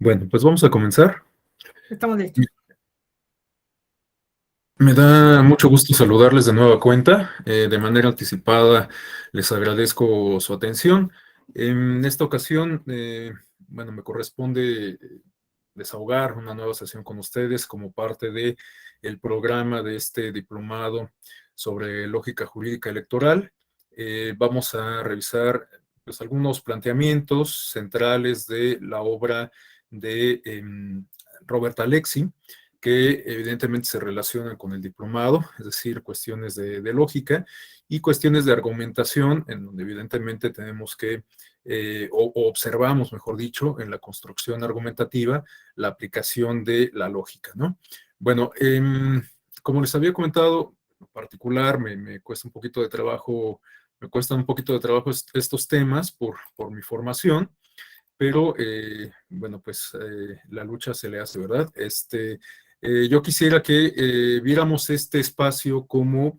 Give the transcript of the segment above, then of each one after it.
Bueno, pues vamos a comenzar. Estamos listos. Me da mucho gusto saludarles de nueva cuenta. De manera anticipada, les agradezco su atención. En esta ocasión, bueno, me corresponde desahogar una nueva sesión con ustedes como parte de el programa de este diplomado sobre lógica jurídica electoral. Vamos a revisar pues, algunos planteamientos centrales de la obra de Robert Alexi, que evidentemente se relacionan con el diplomado, es decir, cuestiones de lógica y cuestiones de argumentación, en donde evidentemente tenemos que, o observamos, mejor dicho, en la construcción argumentativa, la aplicación de la lógica, ¿no? Bueno, como les había comentado, en particular me cuesta un poquito de trabajo, me cuestan un poquito de trabajo estos temas por mi formación, pero bueno, pues la lucha se le hace, ¿verdad? Yo quisiera que viéramos este espacio como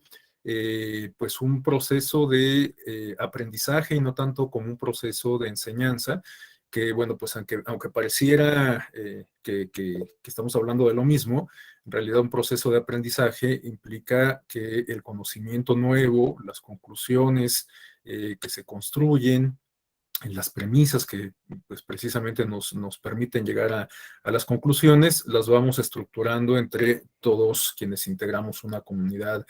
pues un proceso de aprendizaje y no tanto como un proceso de enseñanza, que bueno, pues aunque pareciera que estamos hablando de lo mismo, en realidad un proceso de aprendizaje implica que el conocimiento nuevo, las conclusiones que se construyen, en las premisas que pues, precisamente nos permiten llegar a las conclusiones, las vamos estructurando entre todos quienes integramos una comunidad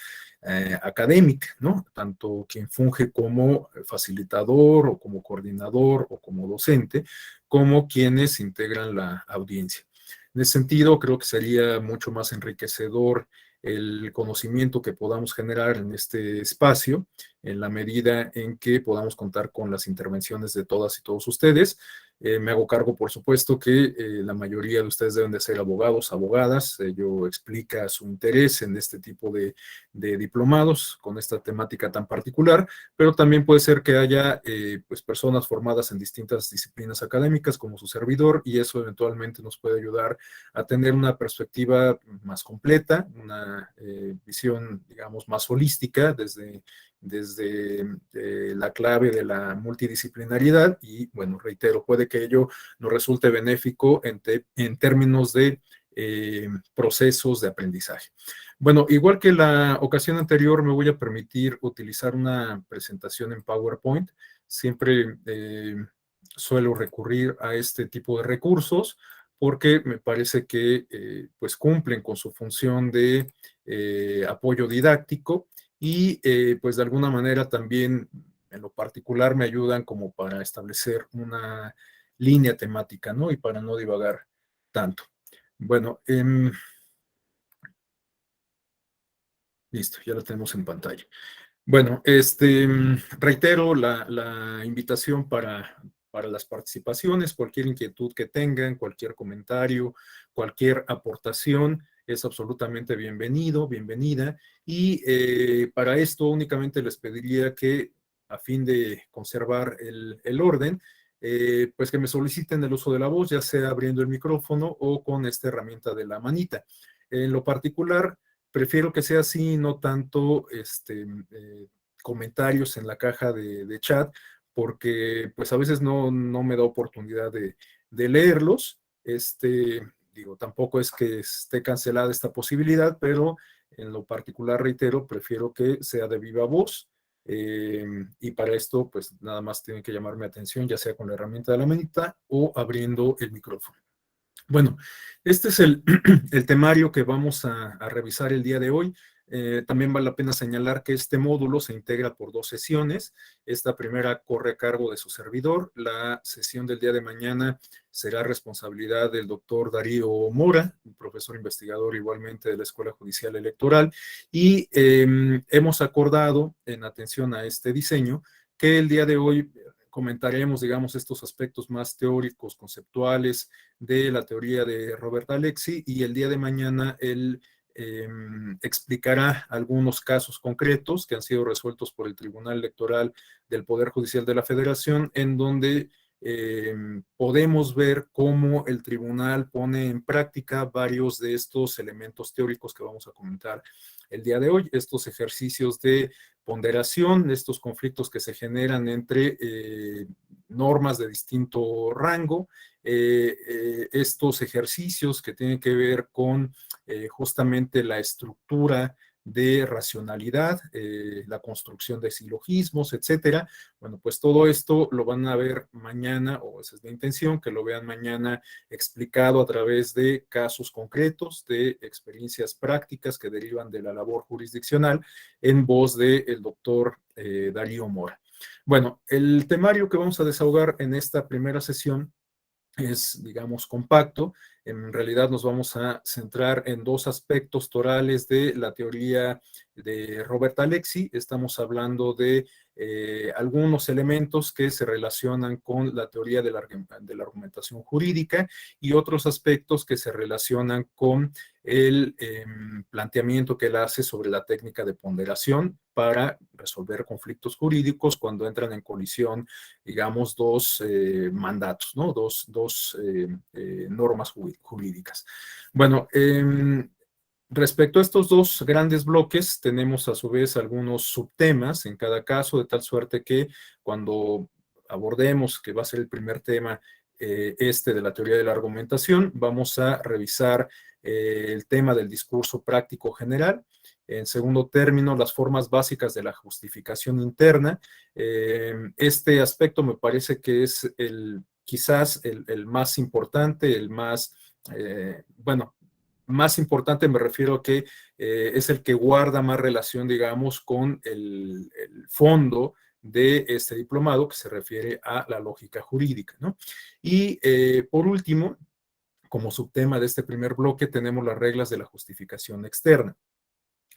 académica, ¿no? Tanto quien funge como facilitador o como coordinador o como docente, como quienes integran la audiencia. En ese sentido, creo que sería mucho más enriquecedor el conocimiento que podamos generar en este espacio, en la medida en que podamos contar con las intervenciones de todas y todos ustedes. Me hago cargo, por supuesto, que la mayoría de ustedes deben de ser abogados, abogadas. Ello explica su interés en este tipo de diplomados con esta temática tan particular, pero también puede ser que haya pues personas formadas en distintas disciplinas académicas como su servidor, y eso eventualmente nos puede ayudar a tener una perspectiva más completa, una visión, digamos, más holística desde la clave de la multidisciplinariedad y, bueno, reitero, puede que ello nos resulte benéfico en términos de procesos de aprendizaje. Bueno, igual que la ocasión anterior, me voy a permitir utilizar una presentación en PowerPoint. Siempre suelo recurrir a este tipo de recursos porque me parece que pues cumplen con su función de apoyo didáctico y pues de alguna manera también en lo particular me ayudan como para establecer una línea temática, ¿no? Y para no divagar tanto. Bueno, listo, ya lo tenemos en pantalla. Bueno, reitero la invitación para las participaciones, cualquier inquietud que tengan, cualquier comentario, cualquier aportación es absolutamente bienvenido, bienvenida. Y para esto únicamente les pediría que, a fin de conservar el orden, pues que me soliciten el uso de la voz, ya sea abriendo el micrófono o con esta herramienta de la manita. En lo particular, prefiero que sea así, no tanto comentarios en la caja de chat, porque pues a veces no me da oportunidad de leerlos. Digo, tampoco es que esté cancelada esta posibilidad, pero en lo particular, reitero, prefiero que sea de viva voz. Y para esto, pues nada más tienen que llamar mi atención, ya sea con la herramienta de la manita o abriendo el micrófono. Bueno, este es el temario que vamos a revisar el día de hoy. También vale la pena señalar que este módulo se integra por dos sesiones. Esta primera corre a cargo de su servidor. La sesión del día de mañana será responsabilidad del doctor Darío Mora, un profesor investigador igualmente de la Escuela Judicial Electoral. Y hemos acordado, en atención a este diseño, que el día de hoy comentaremos, digamos, estos aspectos más teóricos, conceptuales, de la teoría de Robert Alexi, y el día de mañana él explicará algunos casos concretos que han sido resueltos por el Tribunal Electoral del Poder Judicial de la Federación, en donde podemos ver cómo el tribunal pone en práctica varios de estos elementos teóricos que vamos a comentar el día de hoy, estos ejercicios de ponderación, estos conflictos que se generan entre normas de distinto rango, estos ejercicios que tienen que ver con justamente la estructura de racionalidad, la construcción de silogismos, etcétera. Bueno, pues todo esto lo van a ver mañana, o esa es la intención, que lo vean mañana explicado a través de casos concretos, de experiencias prácticas que derivan de la labor jurisdiccional, en voz del doctor Darío Mora. Bueno, el temario que vamos a desahogar en esta primera sesión es, digamos, compacto. En realidad nos vamos a centrar en dos aspectos torales de la teoría de Robert Alexy. Estamos hablando de algunos elementos que se relacionan con la teoría de la argumentación jurídica y otros aspectos que se relacionan con el planteamiento que él hace sobre la técnica de ponderación para resolver conflictos jurídicos cuando entran en colisión, digamos, dos mandatos, ¿no? Dos normas jurídicas. Bueno, respecto a estos dos grandes bloques, tenemos a su vez algunos subtemas en cada caso, de tal suerte que cuando abordemos, que va a ser el primer tema, de la teoría de la argumentación, vamos a revisar el tema del discurso práctico general. En segundo término, las formas básicas de la justificación interna. Este aspecto me parece que es quizás el más importante, el más, bueno, más importante me refiero a que es el que guarda más relación, digamos, con el fondo de este diplomado, que se refiere a la lógica jurídica, ¿no? Y por último, como subtema de este primer bloque, tenemos las reglas de la justificación externa.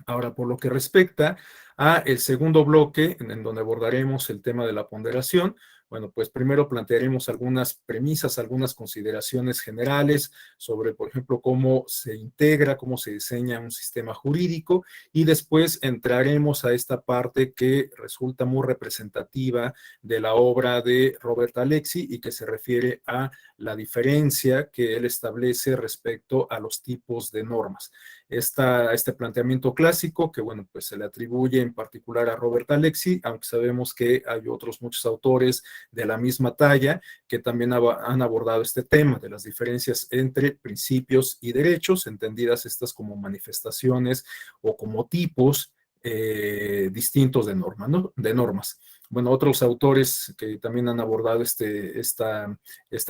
Ahora, por lo que respecta a el segundo bloque, en donde abordaremos el tema de la ponderación, bueno, pues primero plantearemos algunas premisas, algunas consideraciones generales sobre, por ejemplo, cómo se integra, cómo se diseña un sistema jurídico, y después entraremos a esta parte que resulta muy representativa de la obra de Robert Alexy y que se refiere a la diferencia que él establece respecto a los tipos de normas. Este planteamiento clásico, que bueno, pues se le atribuye en particular a Robert Alexy, aunque sabemos que hay otros muchos autores de la misma talla que también han abordado este tema de las diferencias entre principios y derechos, entendidas estas como manifestaciones o como tipos distintos de normas, ¿no? De normas. Bueno, otros autores que también han abordado esta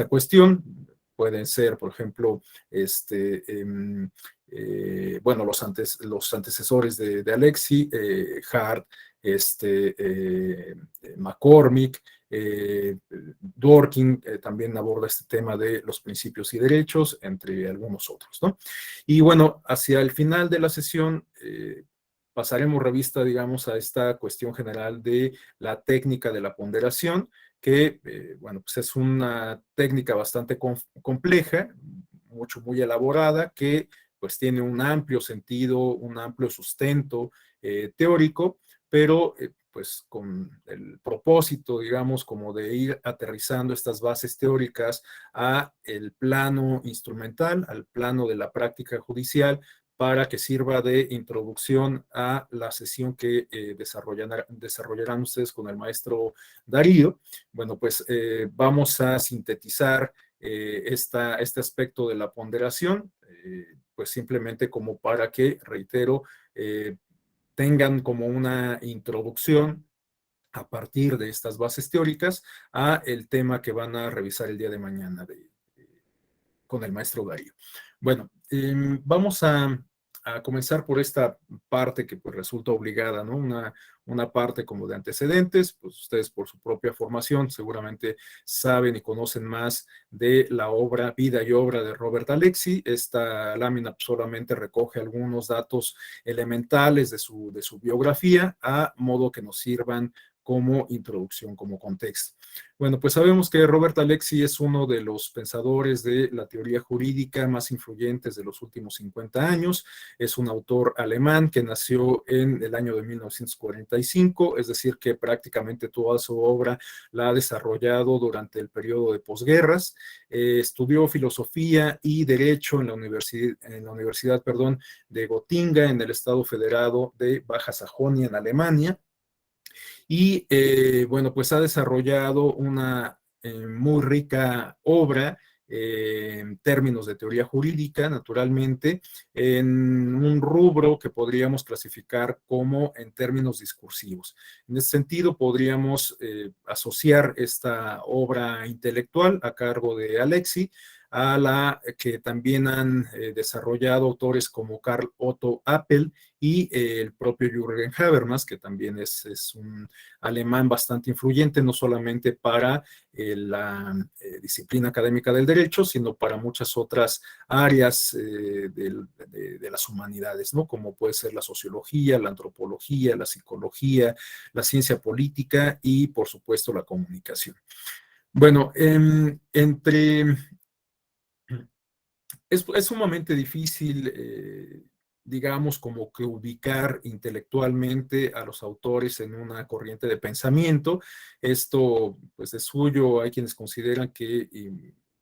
cuestión pueden ser, por ejemplo, bueno, los antecesores de Alexy, Hart, McCormick, Dworkin también aborda este tema de los principios y derechos, entre algunos otros, ¿no? Y bueno, hacia el final de la sesión pasaremos revista, digamos, a esta cuestión general de la técnica de la ponderación, que, bueno, pues es una técnica bastante compleja, muy elaborada, que pues tiene un amplio sentido, un amplio sustento teórico, pero pues con el propósito, digamos, como de ir aterrizando estas bases teóricas a el plano instrumental, al plano de la práctica judicial, para que sirva de introducción a la sesión que desarrollarán ustedes con el maestro Darío. Bueno, pues vamos a sintetizar este aspecto de la ponderación, pues simplemente como para que, reitero, tengan como una introducción a partir de estas bases teóricas a el tema que van a revisar el día de mañana con el maestro Darío. Bueno, vamos a comenzar por esta parte que pues resulta obligada, ¿no? Una parte como de antecedentes, pues ustedes por su propia formación seguramente saben y conocen más de la obra, vida y obra de Robert Alexy. Esta lámina solamente recoge algunos datos elementales de su biografía, a modo que nos sirvan como introducción, como contexto. Bueno, pues sabemos que Robert Alexy es uno de los pensadores de la teoría jurídica más influyentes de los últimos 50 años. Es un autor alemán que nació en el año de 1945, es decir, que prácticamente toda su obra la ha desarrollado durante el periodo de posguerras. Estudió filosofía y derecho en la universidad, de Gotinga, en el Estado Federado de Baja Sajonia, en Alemania. Y bueno, pues ha desarrollado una muy rica obra en términos de teoría jurídica, naturalmente, en un rubro que podríamos clasificar como en términos discursivos. En ese sentido, podríamos asociar esta obra intelectual a cargo de Alexi a la que también han desarrollado autores como Karl Otto Appel y el propio Jürgen Habermas, que también es un alemán bastante influyente, no solamente para la disciplina académica del derecho, sino para muchas otras áreas de las humanidades, ¿no? Como puede ser la sociología, la antropología, la psicología, la ciencia política y, por supuesto, la comunicación. Bueno, es sumamente difícil, digamos, como que ubicar intelectualmente a los autores en una corriente de pensamiento. Esto, pues de suyo, hay quienes consideran que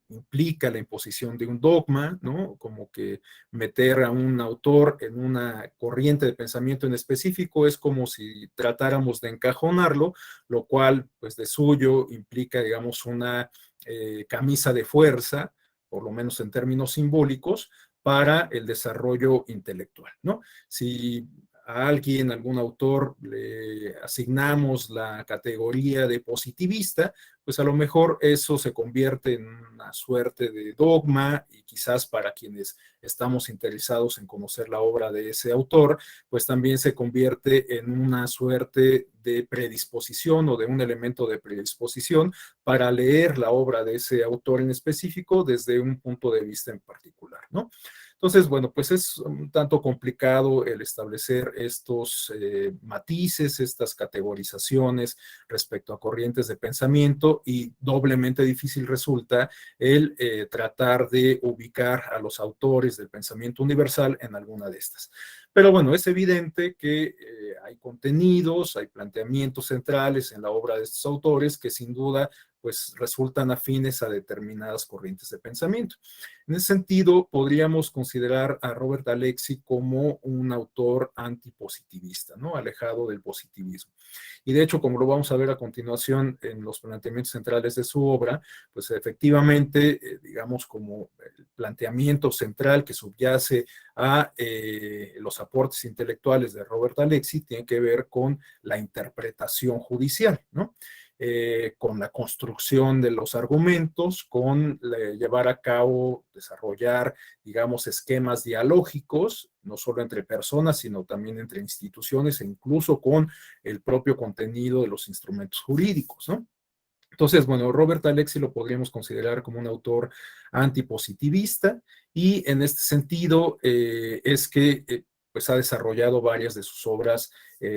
implica la imposición de un dogma, ¿no? Como que meter a un autor en una corriente de pensamiento en específico es como si tratáramos de encajonarlo, lo cual, pues de suyo, implica, digamos, una camisa de fuerza, por lo menos en términos simbólicos, para el desarrollo intelectual, ¿no? Si a alguien, algún autor, le asignamos la categoría de positivista, pues a lo mejor eso se convierte en una suerte de dogma y quizás para quienes estamos interesados en conocer la obra de ese autor, pues también se convierte en una suerte de predisposición o de un elemento de predisposición para leer la obra de ese autor en específico desde un punto de vista en particular, ¿no? Entonces, bueno, pues es un tanto complicado el establecer estos matices, estas categorizaciones respecto a corrientes de pensamiento y doblemente difícil resulta el tratar de ubicar a los autores del pensamiento universal en alguna de estas. Pero bueno, es evidente que hay contenidos, hay planteamientos centrales en la obra de estos autores que sin duda pues resultan afines a determinadas corrientes de pensamiento. En ese sentido, podríamos considerar a Robert Alexi como un autor antipositivista, ¿no? Alejado del positivismo. Y de hecho, como lo vamos a ver a continuación en los planteamientos centrales de su obra, pues efectivamente, digamos, como el planteamiento central que subyace a los aportes intelectuales de Robert Alexi tiene que ver con la interpretación judicial, ¿no? Con la construcción de los argumentos, con llevar a cabo, desarrollar, digamos, esquemas dialógicos, no solo entre personas, sino también entre instituciones e incluso con el propio contenido de los instrumentos jurídicos, ¿no? Entonces, bueno, Robert Alexi lo podríamos considerar como un autor antipositivista y en este sentido es que pues ha desarrollado varias de sus obras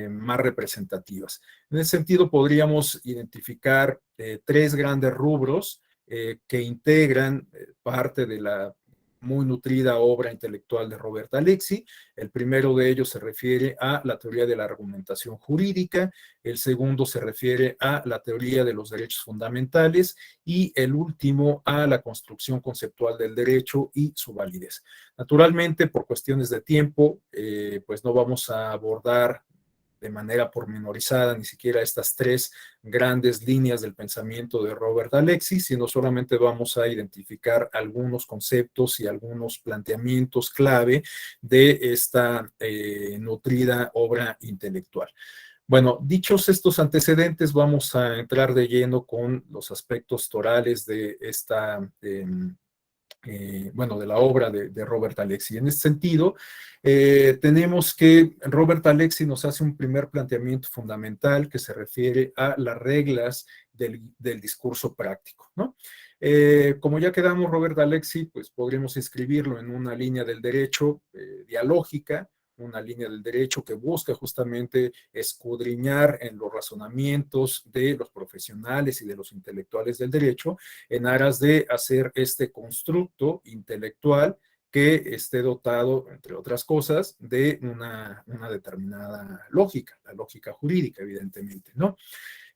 más representativas. En ese sentido, podríamos identificar tres grandes rubros que integran parte de la muy nutrida obra intelectual de Robert Alexi. El primero de ellos se refiere a la teoría de la argumentación jurídica, el segundo se refiere a la teoría de los derechos fundamentales y el último a la construcción conceptual del derecho y su validez. Naturalmente, por cuestiones de tiempo, pues no vamos a abordar de manera pormenorizada ni siquiera estas tres grandes líneas del pensamiento de Robert Alexis, sino solamente vamos a identificar algunos conceptos y algunos planteamientos clave de esta nutrida obra intelectual. Bueno, dichos estos antecedentes, vamos a entrar de lleno con los aspectos torales de esta bueno, de la obra de Robert Alexi. En este sentido, tenemos que Robert Alexi nos hace un primer planteamiento fundamental que se refiere a las reglas del discurso práctico, ¿no? Como ya quedamos, Robert Alexi, pues podríamos inscribirlo en una línea del derecho dialógica, una línea del derecho que busca justamente escudriñar en los razonamientos de los profesionales y de los intelectuales del derecho en aras de hacer este constructo intelectual que esté dotado, entre otras cosas, de una determinada lógica, la lógica jurídica, evidentemente, ¿no?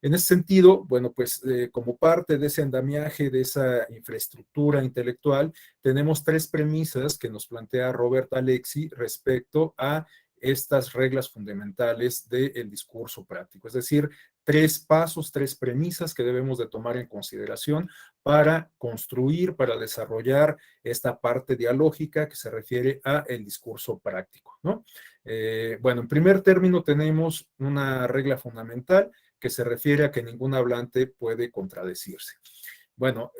En ese sentido, bueno, pues como parte de ese andamiaje, de esa infraestructura intelectual, tenemos tres premisas que nos plantea Robert Alexi respecto a estas reglas fundamentales del discurso práctico. Es decir, tres pasos, tres premisas que debemos de tomar en consideración para construir, para desarrollar esta parte dialógica que se refiere a el discurso práctico, ¿no? Bueno, en primer término tenemos una regla fundamental que se refiere a que ningún hablante puede contradecirse. Bueno,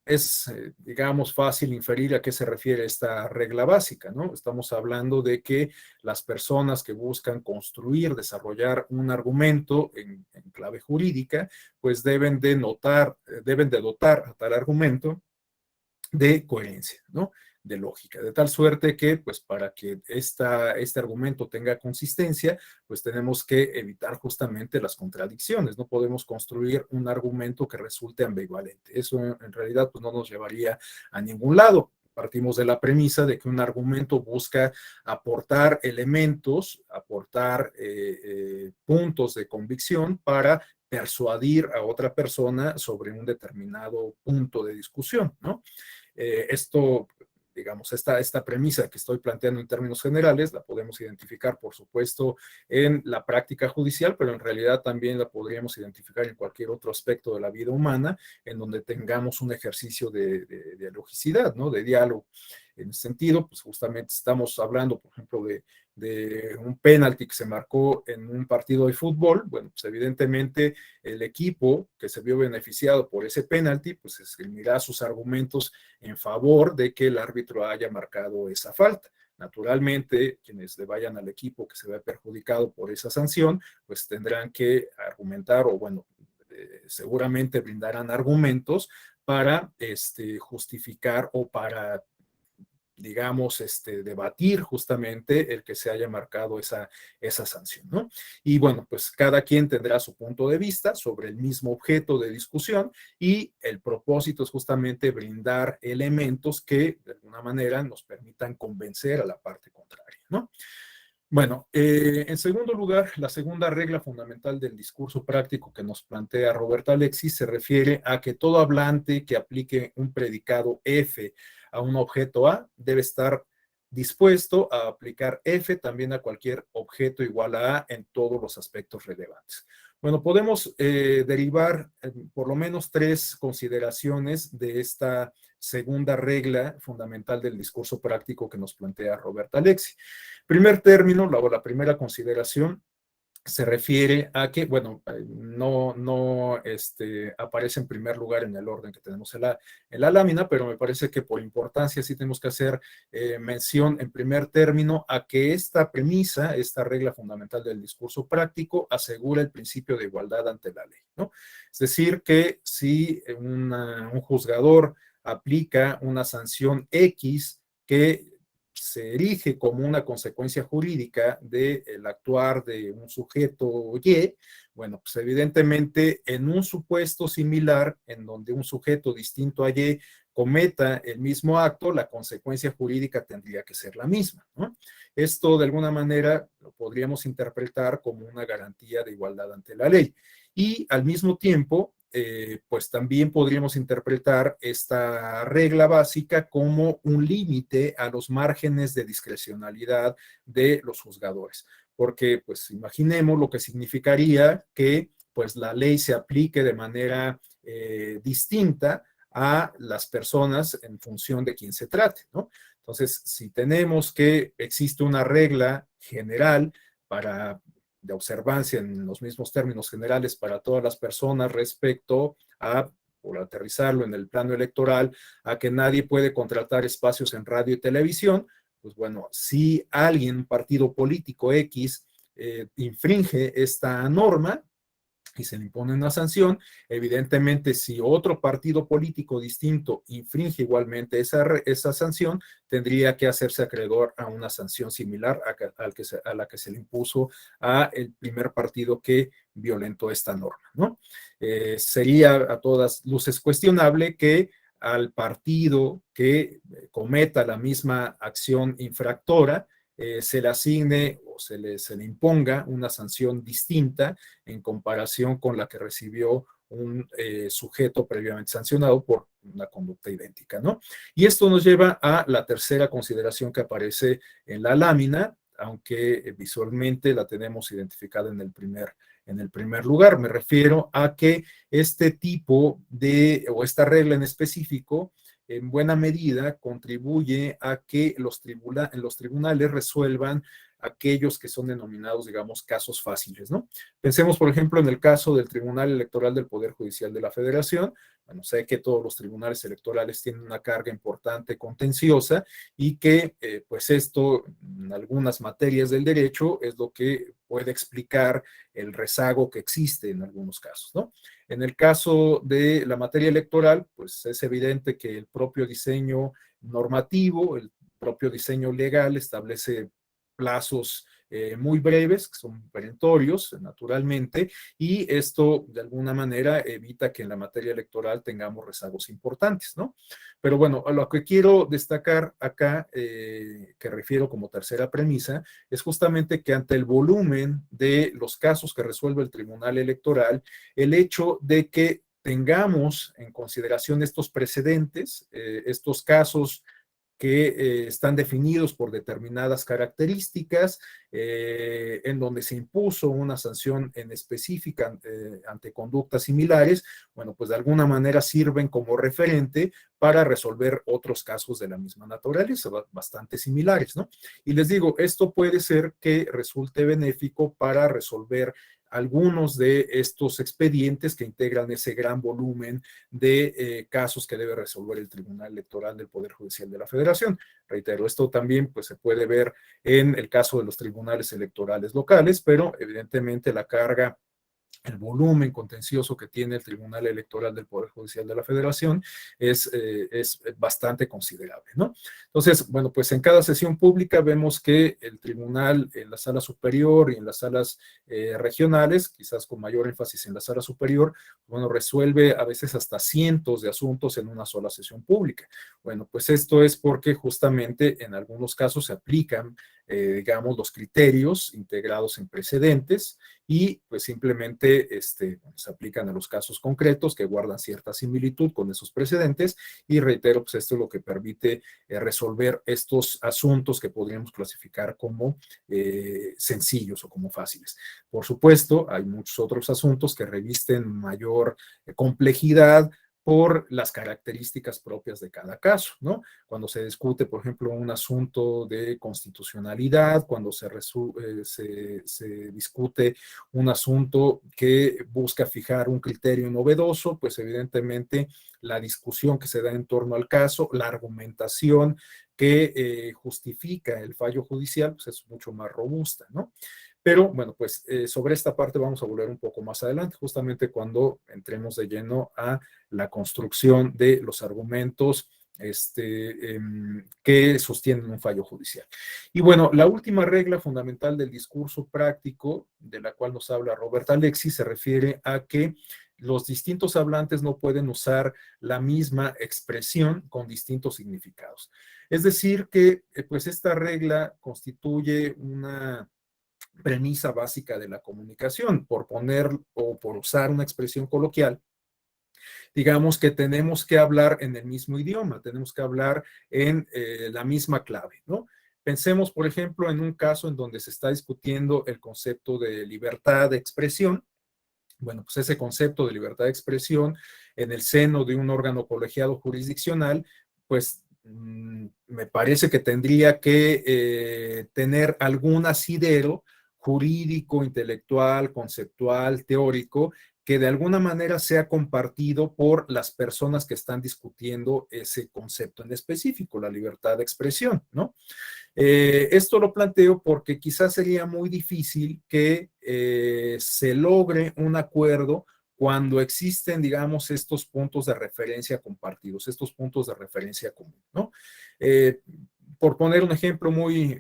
es, digamos, fácil inferir a qué se refiere esta regla básica, ¿no? Estamos hablando de que las personas que buscan construir, desarrollar un argumento en clave jurídica, pues deben de dotar a tal argumento de coherencia, ¿no? De lógica, de tal suerte que, pues, para que este argumento tenga consistencia, pues tenemos que evitar justamente las contradicciones. No podemos construir un argumento que resulte ambivalente. Eso en realidad, pues, no nos llevaría a ningún lado. Partimos de la premisa de que un argumento busca aportar elementos, aportar puntos de convicción para persuadir a otra persona sobre un determinado punto de discusión, ¿no? Esto, digamos, esta premisa que estoy planteando en términos generales, la podemos identificar, por supuesto, en la práctica judicial, pero en realidad también la podríamos identificar en cualquier otro aspecto de la vida humana, en donde tengamos un ejercicio de dialogicidad, ¿no? De diálogo. En ese sentido, pues justamente estamos hablando, por ejemplo, de un penalti que se marcó en un partido de fútbol. Bueno, pues evidentemente el equipo que se vio beneficiado por ese penalti, pues esgrimirá sus argumentos en favor de que el árbitro haya marcado esa falta. Naturalmente, quienes le vayan al equipo que se ve perjudicado por esa sanción, pues tendrán que argumentar o, bueno, seguramente brindarán argumentos para justificar o para, digamos, debatir justamente el que se haya marcado esa sanción, ¿no? Y bueno, pues cada quien tendrá su punto de vista sobre el mismo objeto de discusión y el propósito es justamente brindar elementos que de alguna manera nos permitan convencer a la parte contraria, ¿no? Bueno, en segundo lugar, la segunda regla fundamental del discurso práctico que nos plantea Roberto Alexis se refiere a que todo hablante que aplique un predicado F a un objeto A debe estar dispuesto a aplicar F también a cualquier objeto igual a A en todos los aspectos relevantes. Bueno, podemos derivar por lo menos tres consideraciones de esta segunda regla fundamental del discurso práctico que nos plantea Roberto Alexis. Primer término, la primera consideración se refiere a que, bueno, no aparece en primer lugar en el orden que tenemos en la lámina, pero me parece que por importancia sí tenemos que hacer mención en primer término a que esta premisa, esta regla fundamental del discurso práctico, asegura el principio de igualdad ante la ley, ¿no? Es decir, que si un juzgador aplica una sanción X que se erige como una consecuencia jurídica del actuar de un sujeto Y, bueno, pues evidentemente en un supuesto similar en donde un sujeto distinto a Y cometa el mismo acto, la consecuencia jurídica tendría que ser la misma, ¿no? Esto de alguna manera lo podríamos interpretar como una garantía de igualdad ante la ley. Y al mismo tiempo, pues también podríamos interpretar esta regla básica como un límite a los márgenes de discrecionalidad de los juzgadores, porque pues imaginemos lo que significaría que pues la ley se aplique de manera distinta a las personas en función de quién se trate, ¿no? Entonces, si tenemos que existe una regla general para de observancia en los mismos términos generales para todas las personas respecto a, por aterrizarlo en el plano electoral, a que nadie puede contratar espacios en radio y televisión, pues bueno, si alguien, un partido político X, infringe esta norma, y se le impone una sanción. Evidentemente, si otro partido político distinto infringe igualmente esa sanción, tendría que hacerse acreedor a una sanción similar a la que se le impuso a el primer partido que violentó esta norma, ¿no? Sería a todas luces cuestionable que al partido que cometa la misma acción infractora se le asigne o se le imponga una sanción distinta en comparación con la que recibió un sujeto previamente sancionado por una conducta idéntica, ¿no? Y esto nos lleva a la tercera consideración que aparece en la lámina, aunque visualmente la tenemos identificada en el primer lugar. Me refiero a que este tipo o esta regla en específico, en buena medida contribuye a que los tribunales resuelvan aquellos que son denominados, digamos, casos fáciles, ¿no? Pensemos, por ejemplo, en el caso del Tribunal Electoral del Poder Judicial de la Federación. Bueno, sé que todos los tribunales electorales tienen una carga importante contenciosa y que, pues esto, en algunas materias del derecho, es lo que puede explicar el rezago que existe en algunos casos, ¿no? En el caso de la materia electoral, pues es evidente que el propio diseño normativo, el propio diseño legal establece plazos muy breves, que son perentorios, naturalmente, y esto de alguna manera evita que en la materia electoral tengamos rezagos importantes, ¿no? Pero bueno, a lo que quiero destacar acá, que refiero como tercera premisa, es justamente que ante el volumen de los casos que resuelve el Tribunal Electoral, el hecho de que tengamos en consideración estos precedentes, estos casos que están definidos por determinadas características, en donde se impuso una sanción en específica ante conductas similares, bueno, pues de alguna manera sirven como referente para resolver otros casos de la misma naturaleza, bastante similares, ¿no? Y les digo, esto puede ser que resulte benéfico para resolver algunos de estos expedientes que integran ese gran volumen de casos que debe resolver el Tribunal Electoral del Poder Judicial de la Federación. Reitero, esto también pues, se puede ver en el caso de los tribunales electorales locales, pero evidentemente la carga, el volumen contencioso que tiene el Tribunal Electoral del Poder Judicial de la Federación es bastante considerable, ¿no? Entonces, bueno, pues en cada sesión pública vemos que el tribunal en la sala superior y en las salas regionales, quizás con mayor énfasis en la sala superior, bueno, resuelve a veces hasta cientos de asuntos en una sola sesión pública. Bueno, pues esto es porque justamente en algunos casos se aplican, digamos, los criterios integrados en precedentes y pues simplemente se aplican a los casos concretos que guardan cierta similitud con esos precedentes y reitero, pues esto es lo que permite resolver estos asuntos que podríamos clasificar como sencillos o como fáciles. Por supuesto, hay muchos otros asuntos que revisten mayor complejidad por las características propias de cada caso, ¿no? Cuando se discute, por ejemplo, un asunto de constitucionalidad, cuando se discute un asunto que busca fijar un criterio novedoso, pues evidentemente la discusión que se da en torno al caso, la argumentación que justifica el fallo judicial, pues es mucho más robusta, ¿no? Pero bueno, pues sobre esta parte vamos a volver un poco más adelante, justamente cuando entremos de lleno a la construcción de los argumentos que sostienen un fallo judicial. Y bueno, la última regla fundamental del discurso práctico, de la cual nos habla Robert Alexis, se refiere a que los distintos hablantes no pueden usar la misma expresión con distintos significados. Es decir, que pues esta regla constituye una premisa básica de la comunicación, por poner o por usar una expresión coloquial, digamos que tenemos que hablar en el mismo idioma, tenemos que hablar en la misma clave, ¿no? Pensemos, por ejemplo, en un caso en donde se está discutiendo el concepto de libertad de expresión. Bueno, pues ese concepto de libertad de expresión en el seno de un órgano colegiado jurisdiccional, pues me parece que tendría que tener algún asidero jurídico, intelectual, conceptual, teórico, que de alguna manera sea compartido por las personas que están discutiendo ese concepto en específico, la libertad de expresión, ¿no? Esto lo planteo porque quizás sería muy difícil que se logre un acuerdo cuando existen, digamos, estos puntos de referencia compartidos, estos puntos de referencia común, ¿no? Eh, por poner un ejemplo muy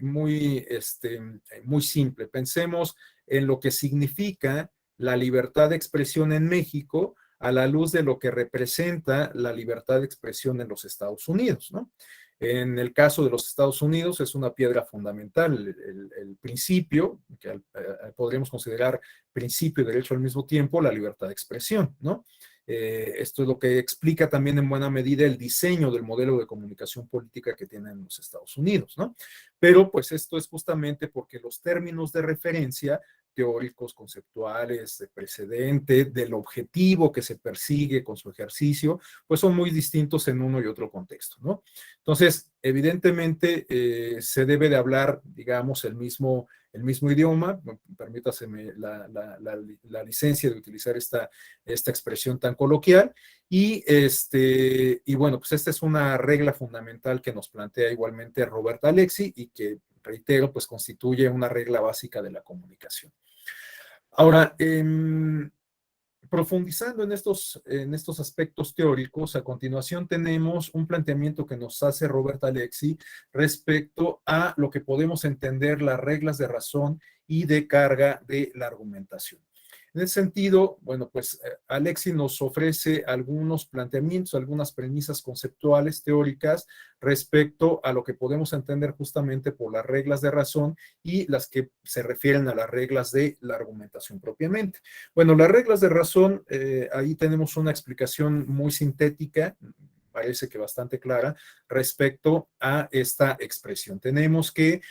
simple, pensemos en lo que significa la libertad de expresión en México a la luz de lo que representa la libertad de expresión en los Estados Unidos, ¿no? En el caso de los Estados Unidos es una piedra fundamental, el principio, que podríamos considerar principio y derecho al mismo tiempo, la libertad de expresión, ¿no? Esto es lo que explica también en buena medida el diseño del modelo de comunicación política que tienen los Estados Unidos, ¿no? Pero pues esto es justamente porque los términos de referencia teóricos, conceptuales, de precedente, del objetivo que se persigue con su ejercicio, pues son muy distintos en uno y otro contexto, ¿no? Entonces, evidentemente, se debe de hablar, digamos, el mismo idioma. Permítaseme la licencia de utilizar esta expresión tan coloquial. Y bueno, pues esta es una regla fundamental que nos plantea igualmente Robert Alexy y que, reitero, pues constituye una regla básica de la comunicación. Ahora, profundizando en estos aspectos teóricos, a continuación tenemos un planteamiento que nos hace Robert Alexy respecto a lo que podemos entender las reglas de razón y de carga de la argumentación. En ese sentido, bueno, pues Alexy nos ofrece algunos planteamientos, algunas premisas conceptuales, teóricas, respecto a lo que podemos entender justamente por las reglas de razón y las que se refieren a las reglas de la argumentación propiamente. Bueno, las reglas de razón, ahí tenemos una explicación muy sintética, parece que bastante clara, respecto a esta expresión. Tenemos que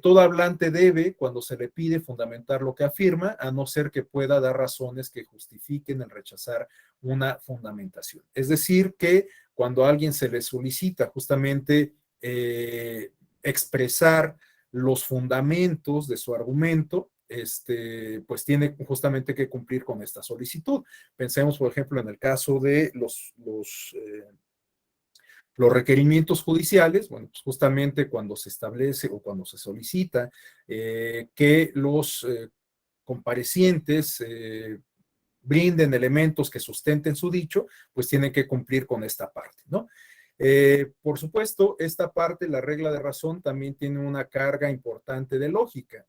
todo hablante debe, cuando se le pide, fundamentar lo que afirma, a no ser que pueda dar razones que justifiquen el rechazar una fundamentación. Es decir, que cuando a alguien se le solicita justamente expresar los fundamentos de su argumento, pues tiene justamente que cumplir con esta solicitud. Pensemos, por ejemplo, en el caso de los requerimientos judiciales. Bueno, pues justamente cuando se establece o cuando se solicita que los comparecientes brinden elementos que sustenten su dicho, pues tienen que cumplir con esta parte, ¿no? Por supuesto, esta parte, la regla de razón, también tiene una carga importante de lógica.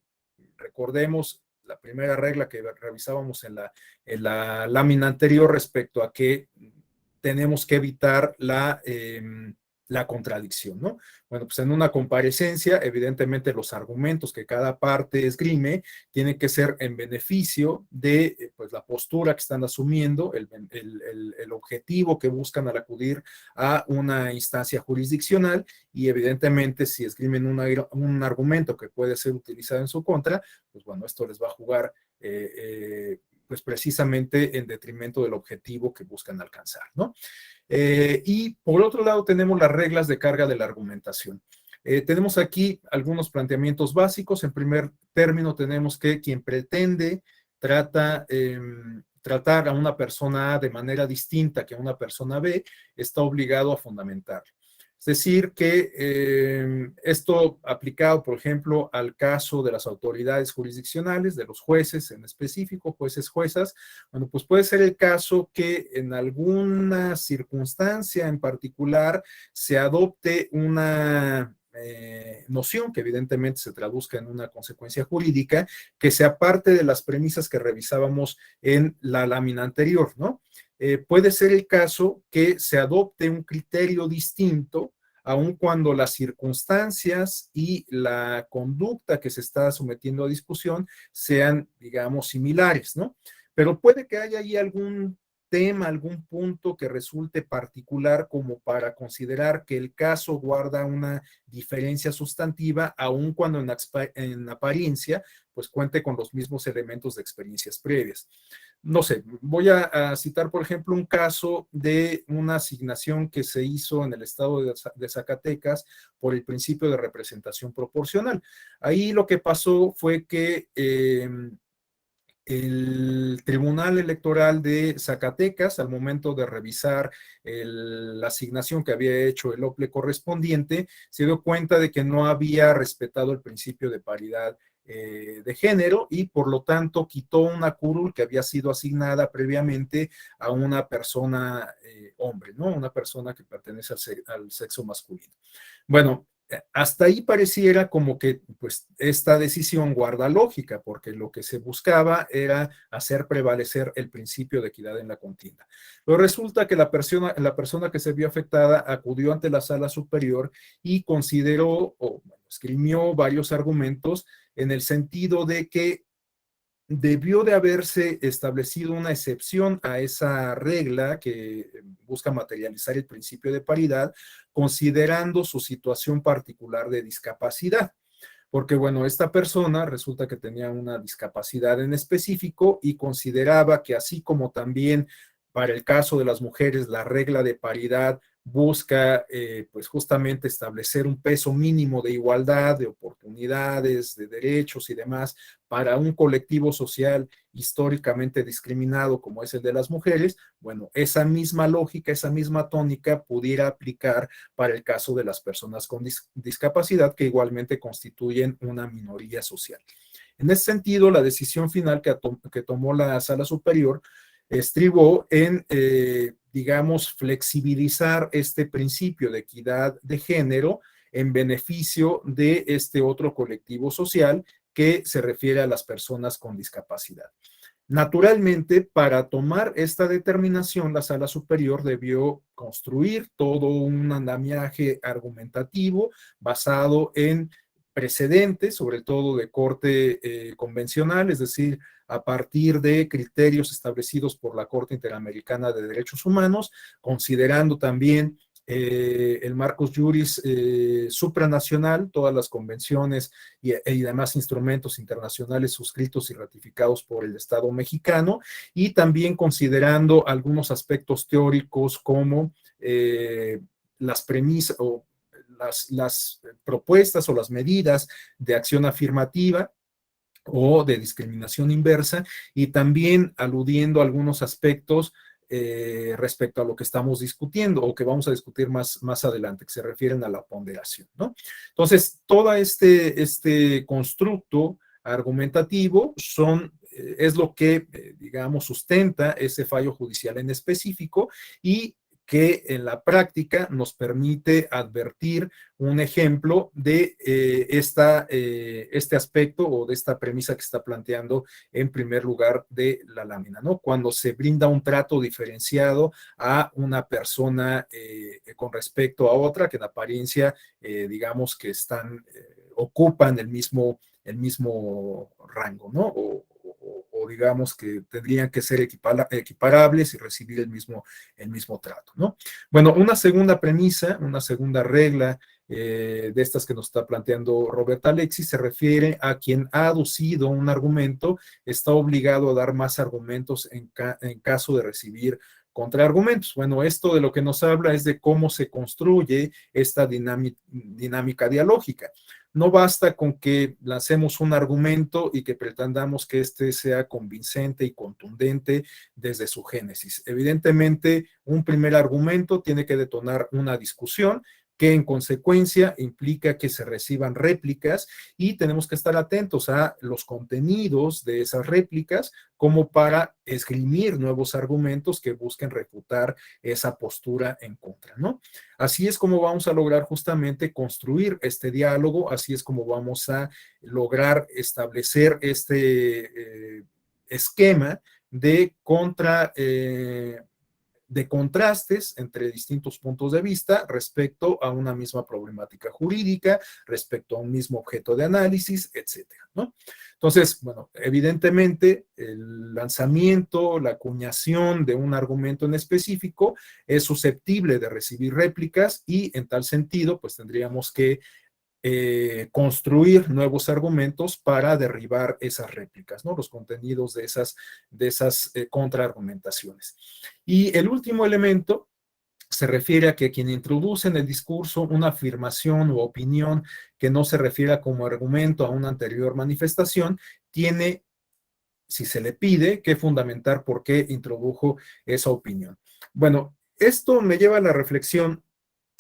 Recordemos la primera regla que revisábamos en la lámina anterior respecto a que tenemos que evitar la contradicción, ¿no? Bueno, pues en una comparecencia, evidentemente los argumentos que cada parte esgrime tienen que ser en beneficio de pues, la postura que están asumiendo, el objetivo que buscan al acudir a una instancia jurisdiccional, y evidentemente si esgrimen un argumento que puede ser utilizado en su contra, pues bueno, esto les va a jugar pues precisamente en detrimento del objetivo que buscan alcanzar, ¿no? Y por otro lado tenemos las reglas de carga de la argumentación. Tenemos aquí algunos planteamientos básicos. En primer término tenemos que quien pretende tratar a una persona A de manera distinta que a una persona B está obligado a fundamentar. Es decir, que esto aplicado, por ejemplo, al caso de las autoridades jurisdiccionales, de los jueces en específico, jueces, juezas, bueno, pues puede ser el caso que en alguna circunstancia en particular se adopte una noción que evidentemente se traduzca en una consecuencia jurídica que sea parte de las premisas que revisábamos en la lámina anterior, ¿no? Puede ser el caso que se adopte un criterio distinto, aun cuando las circunstancias y la conducta que se está sometiendo a discusión sean, digamos, similares, ¿no? Pero puede que haya ahí algún tema, algún punto que resulte particular como para considerar que el caso guarda una diferencia sustantiva, aun cuando en apariencia pues cuente con los mismos elementos de experiencias previas. No sé, voy a citar, por ejemplo, un caso de una asignación que se hizo en el estado de Zacatecas por el principio de representación proporcional. Ahí lo que pasó fue que el Tribunal Electoral de Zacatecas, al momento de revisar la asignación que había hecho el OPLE correspondiente, se dio cuenta de que no había respetado el principio de paridad de género y por lo tanto quitó una curul que había sido asignada previamente a una persona hombre, ¿no? Una persona que pertenece al sexo masculino. Bueno, hasta ahí pareciera como que pues esta decisión guarda lógica, porque lo que se buscaba era hacer prevalecer el principio de equidad en la contienda. Pero resulta que la persona que se vio afectada acudió ante la sala superior y consideró o esgrimió varios argumentos en el sentido de que debió de haberse establecido una excepción a esa regla que busca materializar el principio de paridad, considerando su situación particular de discapacidad. porque bueno, esta persona resulta que tenía una discapacidad en específico y consideraba que así como también para el caso de las mujeres, la regla de paridad busca pues justamente establecer un peso mínimo de igualdad, de oportunidades, de derechos y demás para un colectivo social históricamente discriminado como es el de las mujeres. Bueno, esa misma lógica, esa misma tónica pudiera aplicar para el caso de las personas con discapacidad, que igualmente constituyen una minoría social. En ese sentido, la decisión final que tomó la Sala Superior estribó en, digamos, flexibilizar este principio de equidad de género en beneficio de este otro colectivo social que se refiere a las personas con discapacidad. Naturalmente, para tomar esta determinación, la Sala Superior debió construir todo un andamiaje argumentativo basado en precedentes, sobre todo de corte convencional, es decir, a partir de criterios establecidos por la Corte Interamericana de Derechos Humanos, considerando también el Marcus Juris supranacional, todas las convenciones y demás instrumentos internacionales suscritos y ratificados por el Estado mexicano, y también considerando algunos aspectos teóricos como las premisas o las propuestas o las medidas de acción afirmativa o de discriminación inversa, y también aludiendo a algunos aspectos respecto a lo que estamos discutiendo o que vamos a discutir más adelante, que se refieren a la ponderación, ¿no? Entonces, todo este constructo argumentativo es lo que, digamos, sustenta ese fallo judicial en específico y que en la práctica nos permite advertir un ejemplo de este aspecto o de esta premisa que está planteando en primer lugar de la lámina, ¿no? Cuando se brinda un trato diferenciado a una persona con respecto a otra que en apariencia, digamos que ocupan el mismo rango, ¿no? O digamos que tendrían que ser equiparables y recibir el mismo trato, ¿no? Bueno, una segunda premisa, una segunda regla de estas que nos está planteando Roberta Alexis se refiere a quien ha aducido un argumento, está obligado a dar más argumentos en caso de recibir contraargumentos. Bueno, esto de lo que nos habla es de cómo se construye esta dinámica dialógica. No basta con que lancemos un argumento y que pretendamos que este sea convincente y contundente desde su génesis. Evidentemente, un primer argumento tiene que detonar una discusión que en consecuencia implica que se reciban réplicas y tenemos que estar atentos a los contenidos de esas réplicas como para esgrimir nuevos argumentos que busquen refutar esa postura en contra, ¿no? Así es como vamos a lograr justamente construir este diálogo, así es como vamos a lograr establecer este esquema de de contrastes entre distintos puntos de vista respecto a una misma problemática jurídica, respecto a un mismo objeto de análisis, etcétera, ¿no? Entonces, bueno, evidentemente el lanzamiento, la acuñación de un argumento en específico es susceptible de recibir réplicas y en tal sentido, pues tendríamos que construir nuevos argumentos para derribar esas réplicas, ¿no? Los contenidos de esas contraargumentaciones. Y el último elemento se refiere a que quien introduce en el discurso una afirmación u opinión que no se refiera como argumento a una anterior manifestación, tiene, si se le pide, que fundamentar por qué introdujo esa opinión. Bueno, esto me lleva a la reflexión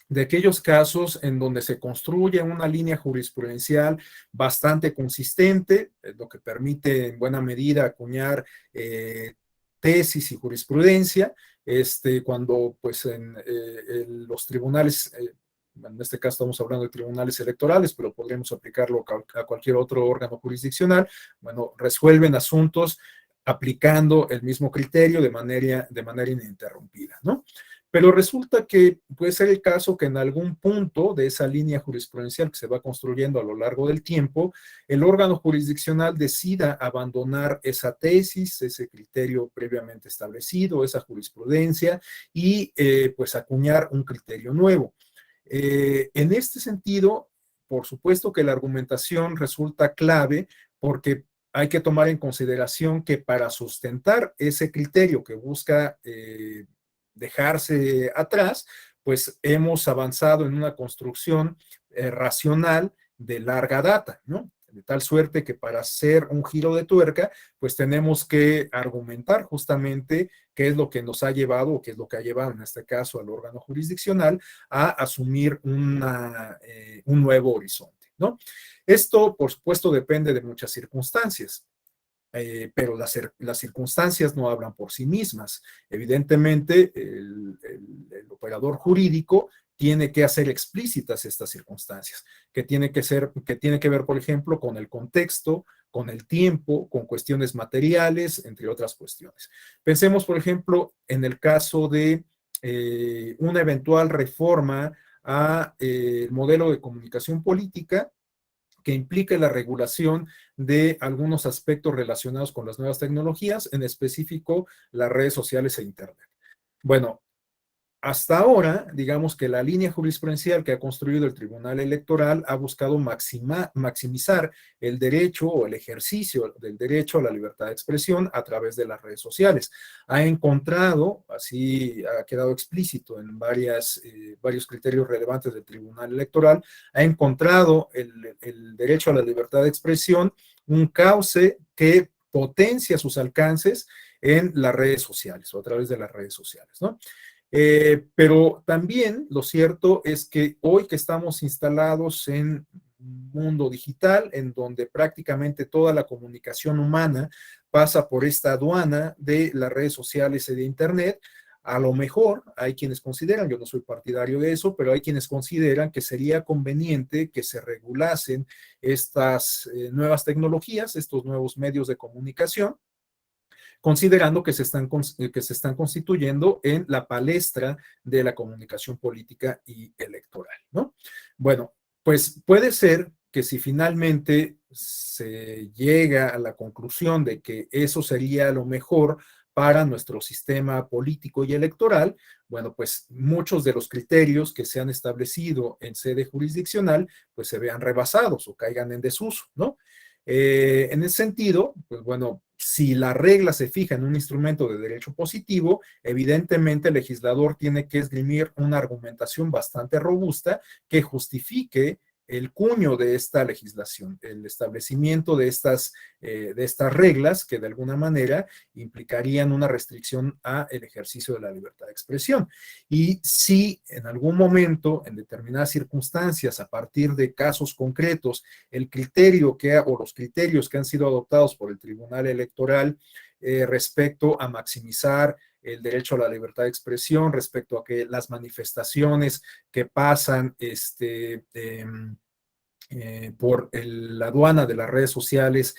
de aquellos casos en donde se construye una línea jurisprudencial bastante consistente, lo que permite en buena medida acuñar tesis y jurisprudencia, cuando pues en los tribunales, en este caso estamos hablando de tribunales electorales, pero podríamos aplicarlo a cualquier otro órgano jurisdiccional, bueno, resuelven asuntos aplicando el mismo criterio de manera ininterrumpida, ¿no? Pero resulta que puede ser el caso que en algún punto de esa línea jurisprudencial que se va construyendo a lo largo del tiempo, el órgano jurisdiccional decida abandonar esa tesis, ese criterio previamente establecido, esa jurisprudencia, y pues acuñar un criterio nuevo. En este sentido, por supuesto que la argumentación resulta clave porque hay que tomar en consideración que para sustentar ese criterio que busca dejarse atrás, pues hemos avanzado en una construcción racional de larga data, ¿no? De tal suerte que para hacer un giro de tuerca, pues tenemos que argumentar justamente qué es lo que nos ha llevado, o qué es lo que ha llevado en este caso al órgano jurisdiccional a asumir un nuevo horizonte, ¿no? Esto, por supuesto, depende de muchas circunstancias. Pero las circunstancias no hablan por sí mismas. Evidentemente, el operador jurídico tiene que hacer explícitas estas circunstancias, que tiene que ver, por ejemplo, con el contexto, con el tiempo, con cuestiones materiales, entre otras cuestiones. Pensemos, por ejemplo, en el caso de una eventual reforma a el modelo de comunicación política que implique la regulación de algunos aspectos relacionados con las nuevas tecnologías, en específico las redes sociales e Internet. Bueno, hasta ahora, digamos que la línea jurisprudencial que ha construido el Tribunal Electoral ha buscado maximizar el derecho o el ejercicio del derecho a la libertad de expresión a través de las redes sociales. Ha encontrado, así ha quedado explícito en varios criterios relevantes del Tribunal Electoral, ha encontrado el derecho a la libertad de expresión un cauce que potencia sus alcances en las redes sociales o a través de las redes sociales, ¿no? Pero también lo cierto es que hoy que estamos instalados en un mundo digital, en donde prácticamente toda la comunicación humana pasa por esta aduana de las redes sociales y de Internet, a lo mejor hay quienes consideran, yo no soy partidario de eso, pero hay quienes consideran que sería conveniente que se regulasen estas nuevas tecnologías, estos nuevos medios de comunicación, considerando que se están constituyendo en la palestra de la comunicación política y electoral, ¿no? Bueno, pues puede ser que si finalmente se llega a la conclusión de que eso sería lo mejor para nuestro sistema político y electoral, bueno, pues muchos de los criterios que se han establecido en sede jurisdiccional, pues se vean rebasados o caigan en desuso, ¿no? En ese sentido, pues bueno, si la regla se fija en un instrumento de derecho positivo, evidentemente el legislador tiene que esgrimir una argumentación bastante robusta que justifique el cuño de esta legislación, el establecimiento de estas reglas que de alguna manera implicarían una restricción al ejercicio de la libertad de expresión. Y si en algún momento, en determinadas circunstancias, a partir de casos concretos, el criterio o los criterios que han sido adoptados por el Tribunal Electoral respecto a maximizar el derecho a la libertad de expresión, respecto a que las manifestaciones que pasan por la aduana de las redes sociales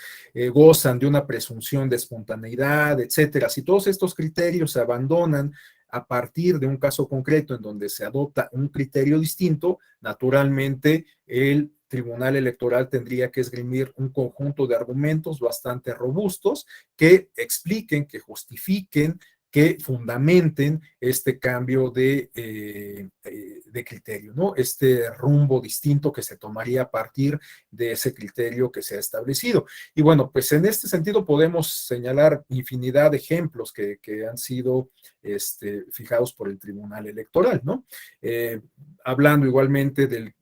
gozan de una presunción de espontaneidad, etcétera. Si todos estos criterios se abandonan a partir de un caso concreto en donde se adopta un criterio distinto, naturalmente el Tribunal Electoral tendría que esgrimir un conjunto de argumentos bastante robustos que expliquen, que justifiquen, que fundamenten este cambio de criterio, ¿no? Este rumbo distinto que se tomaría a partir de ese criterio que se ha establecido. Y bueno, pues en este sentido podemos señalar infinidad de ejemplos que han sido fijados por el Tribunal Electoral, ¿no? Hablando igualmente del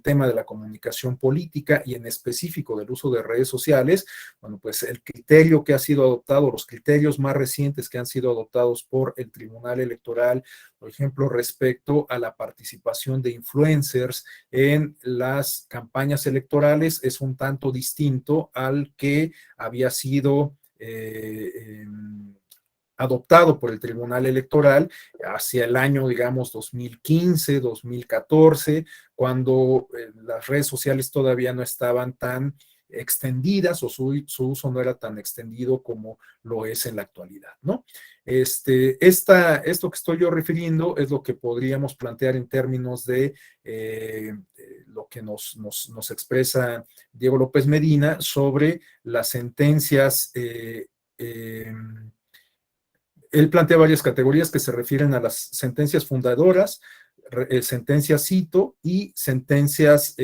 tema de la comunicación política y en específico del uso de redes sociales, bueno, pues el criterio que ha sido adoptado, los criterios más recientes que han sido adoptados por el Tribunal Electoral, por ejemplo, respecto a la participación de influencers en las campañas electorales, es un tanto distinto al que había sido adoptado por el Tribunal Electoral hacia el año, digamos, 2015, 2014, cuando las redes sociales todavía no estaban tan extendidas o su uso no era tan extendido como lo es en la actualidad, ¿no? Esto que estoy yo refiriendo es lo que podríamos plantear en términos de lo que nos expresa Diego López Medina sobre las sentencias él plantea varias categorías que se refieren a las sentencias fundadoras, sentencias cito y sentencias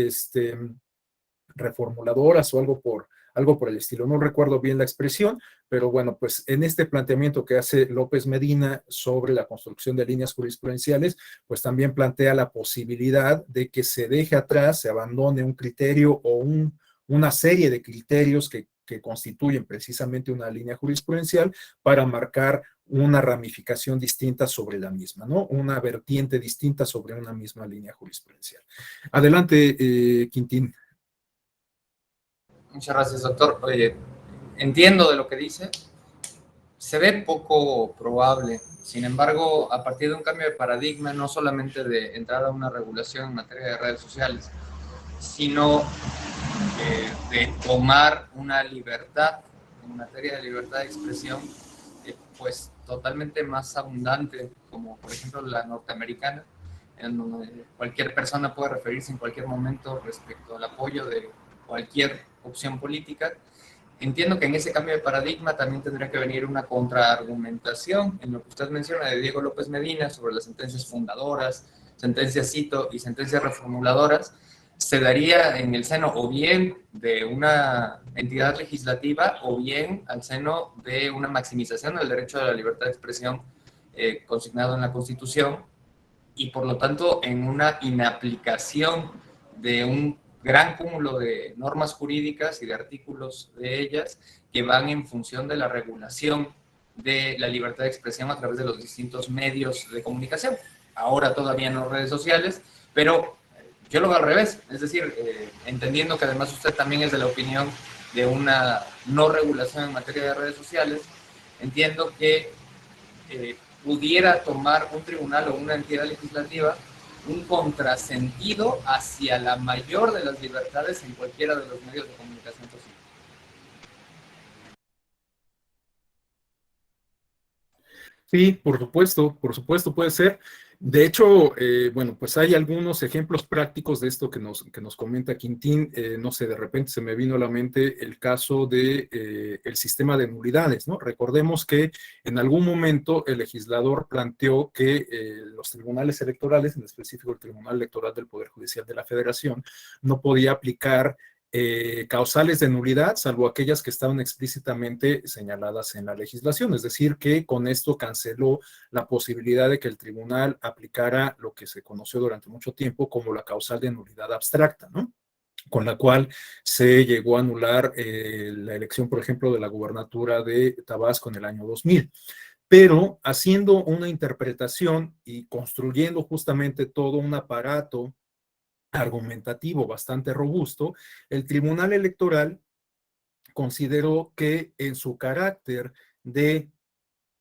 reformuladoras o algo por el estilo. No recuerdo bien la expresión, pero bueno, pues en este planteamiento que hace López Medina sobre la construcción de líneas jurisprudenciales, pues también plantea la posibilidad de que se deje atrás, se abandone un criterio o una serie de criterios que constituyen precisamente una línea jurisprudencial para marcar una ramificación distinta sobre la misma, ¿no? Una vertiente distinta sobre una misma línea jurisprudencial. Adelante, Quintín. Muchas gracias, doctor. Oye, entiendo de lo que dice. Se ve poco probable. Sin embargo, a partir de un cambio de paradigma, no solamente de entrada a una regulación en materia de redes sociales, sino de tomar una libertad en materia de libertad de expresión, pues totalmente más abundante, como por ejemplo la norteamericana, en donde cualquier persona puede referirse en cualquier momento respecto al apoyo de cualquier opción política. Entiendo que en ese cambio de paradigma también tendría que venir una contraargumentación en lo que usted menciona de Diego López Medina sobre las sentencias fundadoras, sentencias cito y sentencias reformuladoras. Se daría en el seno o bien de una entidad legislativa o bien al seno de una maximización del derecho a la libertad de expresión consignado en la Constitución, y por lo tanto en una inaplicación de un gran cúmulo de normas jurídicas y de artículos de ellas que van en función de la regulación de la libertad de expresión a través de los distintos medios de comunicación. Ahora todavía no redes sociales, pero yo lo veo al revés, es decir, entendiendo que además usted también es de la opinión de una no regulación en materia de redes sociales, entiendo que pudiera tomar un tribunal o una entidad legislativa un contrasentido hacia la mayor de las libertades en cualquiera de los medios de comunicación posible. Sí, por supuesto puede ser. De hecho, bueno, pues hay algunos ejemplos prácticos de esto que nos comenta Quintín. No sé, de repente se me vino a la mente el caso de el sistema de nulidades, ¿no? Recordemos que en algún momento el legislador planteó que los tribunales electorales, en específico el Tribunal Electoral del Poder Judicial de la Federación, no podía aplicar causales de nulidad, salvo aquellas que estaban explícitamente señaladas en la legislación. Es decir, que con esto canceló la posibilidad de que el tribunal aplicara lo que se conoció durante mucho tiempo como la causal de nulidad abstracta, ¿no? Con la cual se llegó a anular la elección, por ejemplo, de la gubernatura de Tabasco en el año 2000. Pero haciendo una interpretación y construyendo justamente todo un aparato argumentativo bastante robusto, el Tribunal Electoral consideró que en su carácter de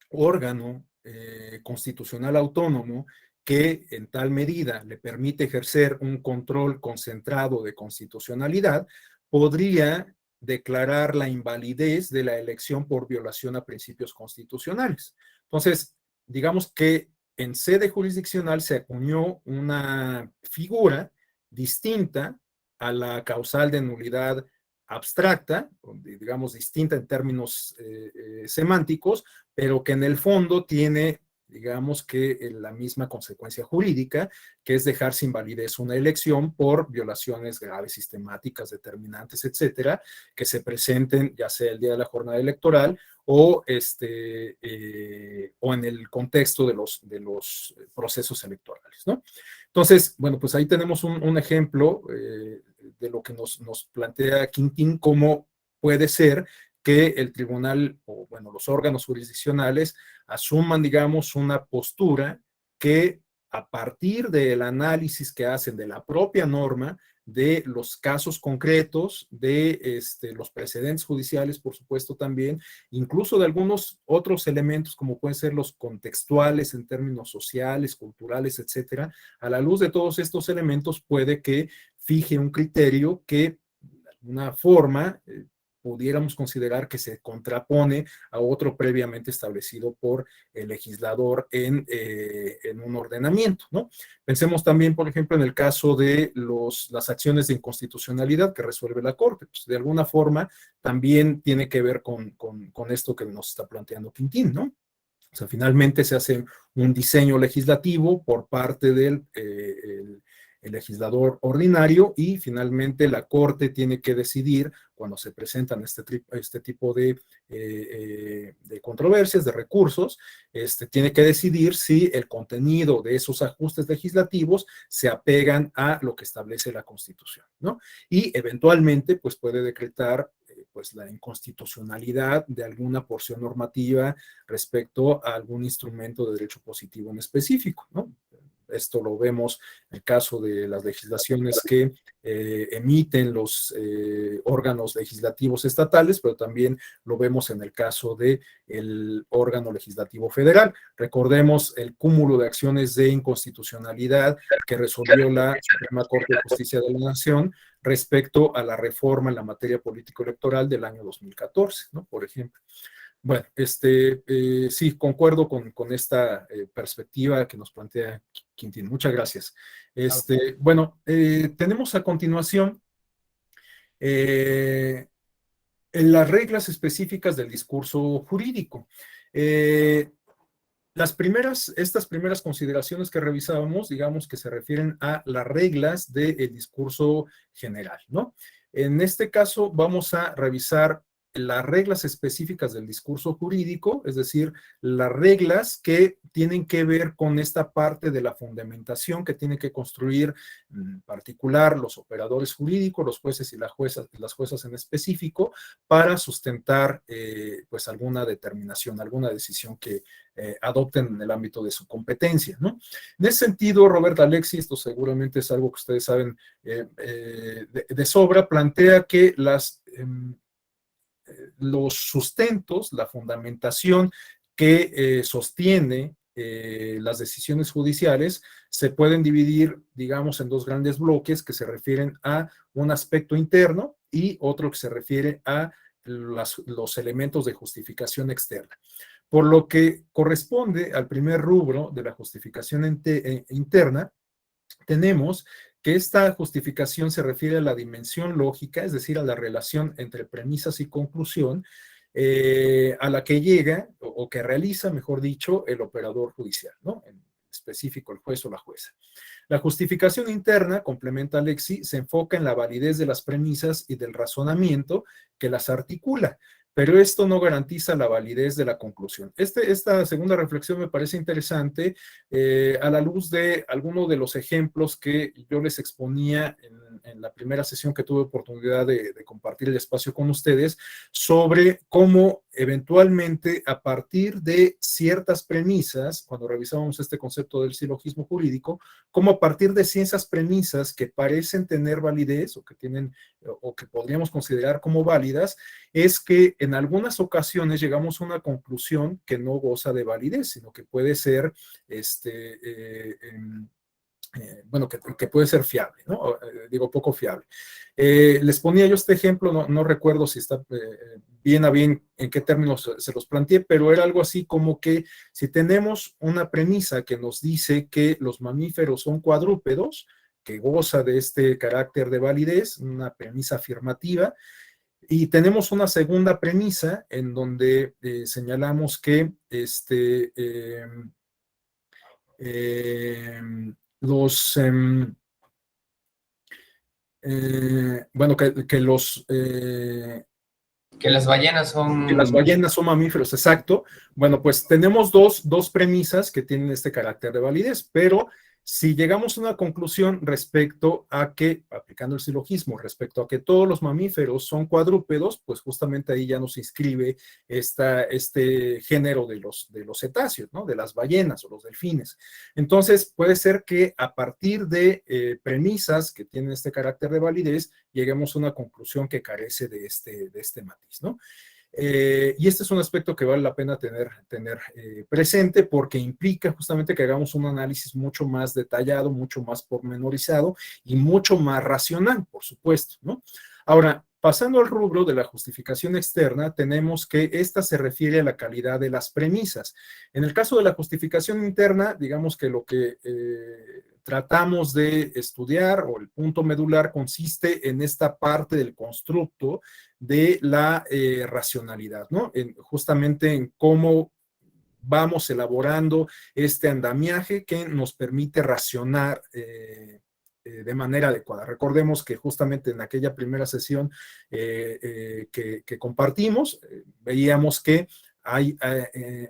órgano constitucional autónomo, que en tal medida le permite ejercer un control concentrado de constitucionalidad, podría declarar la invalidez de la elección por violación a principios constitucionales. Entonces, digamos que en sede jurisdiccional se acuñó una figura distinta a la causal de nulidad abstracta, digamos distinta en términos semánticos, pero que en el fondo tiene, digamos que la misma consecuencia jurídica, que es dejar sin validez una elección por violaciones graves, sistemáticas, determinantes, etcétera, que se presenten ya sea el día de la jornada electoral o, o en el contexto de los procesos electorales, ¿no? Entonces, bueno, pues ahí tenemos un ejemplo de lo que nos plantea Quintín, cómo puede ser que el tribunal o, bueno, los órganos jurisdiccionales asuman, digamos, una postura que a partir del análisis que hacen de la propia norma, de los casos concretos, de los precedentes judiciales, por supuesto también, incluso de algunos otros elementos como pueden ser los contextuales en términos sociales, culturales, etcétera, a la luz de todos estos elementos puede que fije un criterio que de alguna forma pudiéramos considerar que se contrapone a otro previamente establecido por el legislador en un ordenamiento, ¿no? Pensemos también, por ejemplo, en el caso de las acciones de inconstitucionalidad que resuelve la Corte. Pues de alguna forma también tiene que ver con esto que nos está planteando Quintín, ¿no? O sea, finalmente se hace un diseño legislativo por parte del el legislador ordinario y finalmente la Corte tiene que decidir cuando se presentan este tipo de controversias, de recursos, tiene que decidir si el contenido de esos ajustes legislativos se apegan a lo que establece la Constitución, ¿no? Y eventualmente, pues puede decretar pues la inconstitucionalidad de alguna porción normativa respecto a algún instrumento de derecho positivo en específico, ¿no? Esto lo vemos en el caso de las legislaciones que emiten los órganos legislativos estatales, pero también lo vemos en el caso del órgano legislativo federal. Recordemos el cúmulo de acciones de inconstitucionalidad que resolvió la Suprema Corte de Justicia de la Nación respecto a la reforma en la materia político-electoral del año 2014, ¿no? Por ejemplo. Bueno, sí, concuerdo con esta perspectiva que nos plantea Quintín. Muchas gracias. Bueno, tenemos a continuación en las reglas específicas del discurso jurídico. Estas primeras consideraciones que revisábamos, digamos que se refieren a las reglas del discurso general, ¿no? En este caso vamos a revisar las reglas específicas del discurso jurídico, es decir, las reglas que tienen que ver con esta parte de la fundamentación que tienen que construir en particular los operadores jurídicos, los jueces y las juezas en específico, para sustentar pues alguna determinación, alguna decisión que adopten en el ámbito de su competencia, ¿no? En ese sentido, Robert Alexis, esto seguramente es algo que ustedes saben de sobra, plantea que los sustentos, la fundamentación que sostiene las decisiones judiciales se pueden dividir, digamos, en dos grandes bloques que se refieren a un aspecto interno y otro que se refiere a los elementos de justificación externa. Por lo que corresponde al primer rubro de la justificación interna, tenemos que esta justificación se refiere a la dimensión lógica, es decir, a la relación entre premisas y conclusión, a la que llega o que realiza, mejor dicho, el operador judicial, ¿no? En específico, el juez o la jueza. La justificación interna, complementa Alexi, se enfoca en la validez de las premisas y del razonamiento que las articula, pero esto no garantiza la validez de la conclusión. Esta segunda reflexión me parece interesante a la luz de algunos de los ejemplos que yo les exponía en la primera sesión que tuve oportunidad de compartir el espacio con ustedes sobre cómo eventualmente a partir de ciertas premisas, cuando revisábamos este concepto del silogismo jurídico, cómo a partir de ciertas premisas que parecen tener validez o que tienen o que podríamos considerar como válidas, es que en algunas ocasiones llegamos a una conclusión que no goza de validez, sino que puede ser, bueno, que puede ser fiable, ¿no? Digo, poco fiable. Les ponía yo este ejemplo, no recuerdo si está bien a bien en qué términos se los planteé, pero era algo así como que si tenemos una premisa que nos dice que los mamíferos son cuadrúpedos, que goza de este carácter de validez, una premisa afirmativa, y tenemos una segunda premisa en donde señalamos que los, bueno, que las ballenas son... Que las ballenas son mamíferos, exacto. Bueno, pues tenemos dos premisas que tienen este carácter de validez, pero si llegamos a una conclusión respecto a que, aplicando el silogismo, respecto a que todos los mamíferos son cuadrúpedos, pues justamente ahí ya nos inscribe este género de los cetáceos, ¿no? De las ballenas o los delfines. Entonces, puede ser que a partir de premisas que tienen este carácter de validez, lleguemos a una conclusión que carece de este matiz, ¿no? Y este es un aspecto que vale la pena tener presente porque implica justamente que hagamos un análisis mucho más detallado, mucho más pormenorizado y mucho más racional, por supuesto, ¿no? Ahora, pasando al rubro de la justificación externa, tenemos que esta se refiere a la calidad de las premisas. En el caso de la justificación interna, digamos que lo que tratamos de estudiar o el punto medular consiste en esta parte del constructo de la racionalidad, ¿no? Justamente en cómo vamos elaborando este andamiaje que nos permite racionar de manera adecuada. Recordemos que justamente en aquella primera sesión que compartimos, veíamos que hay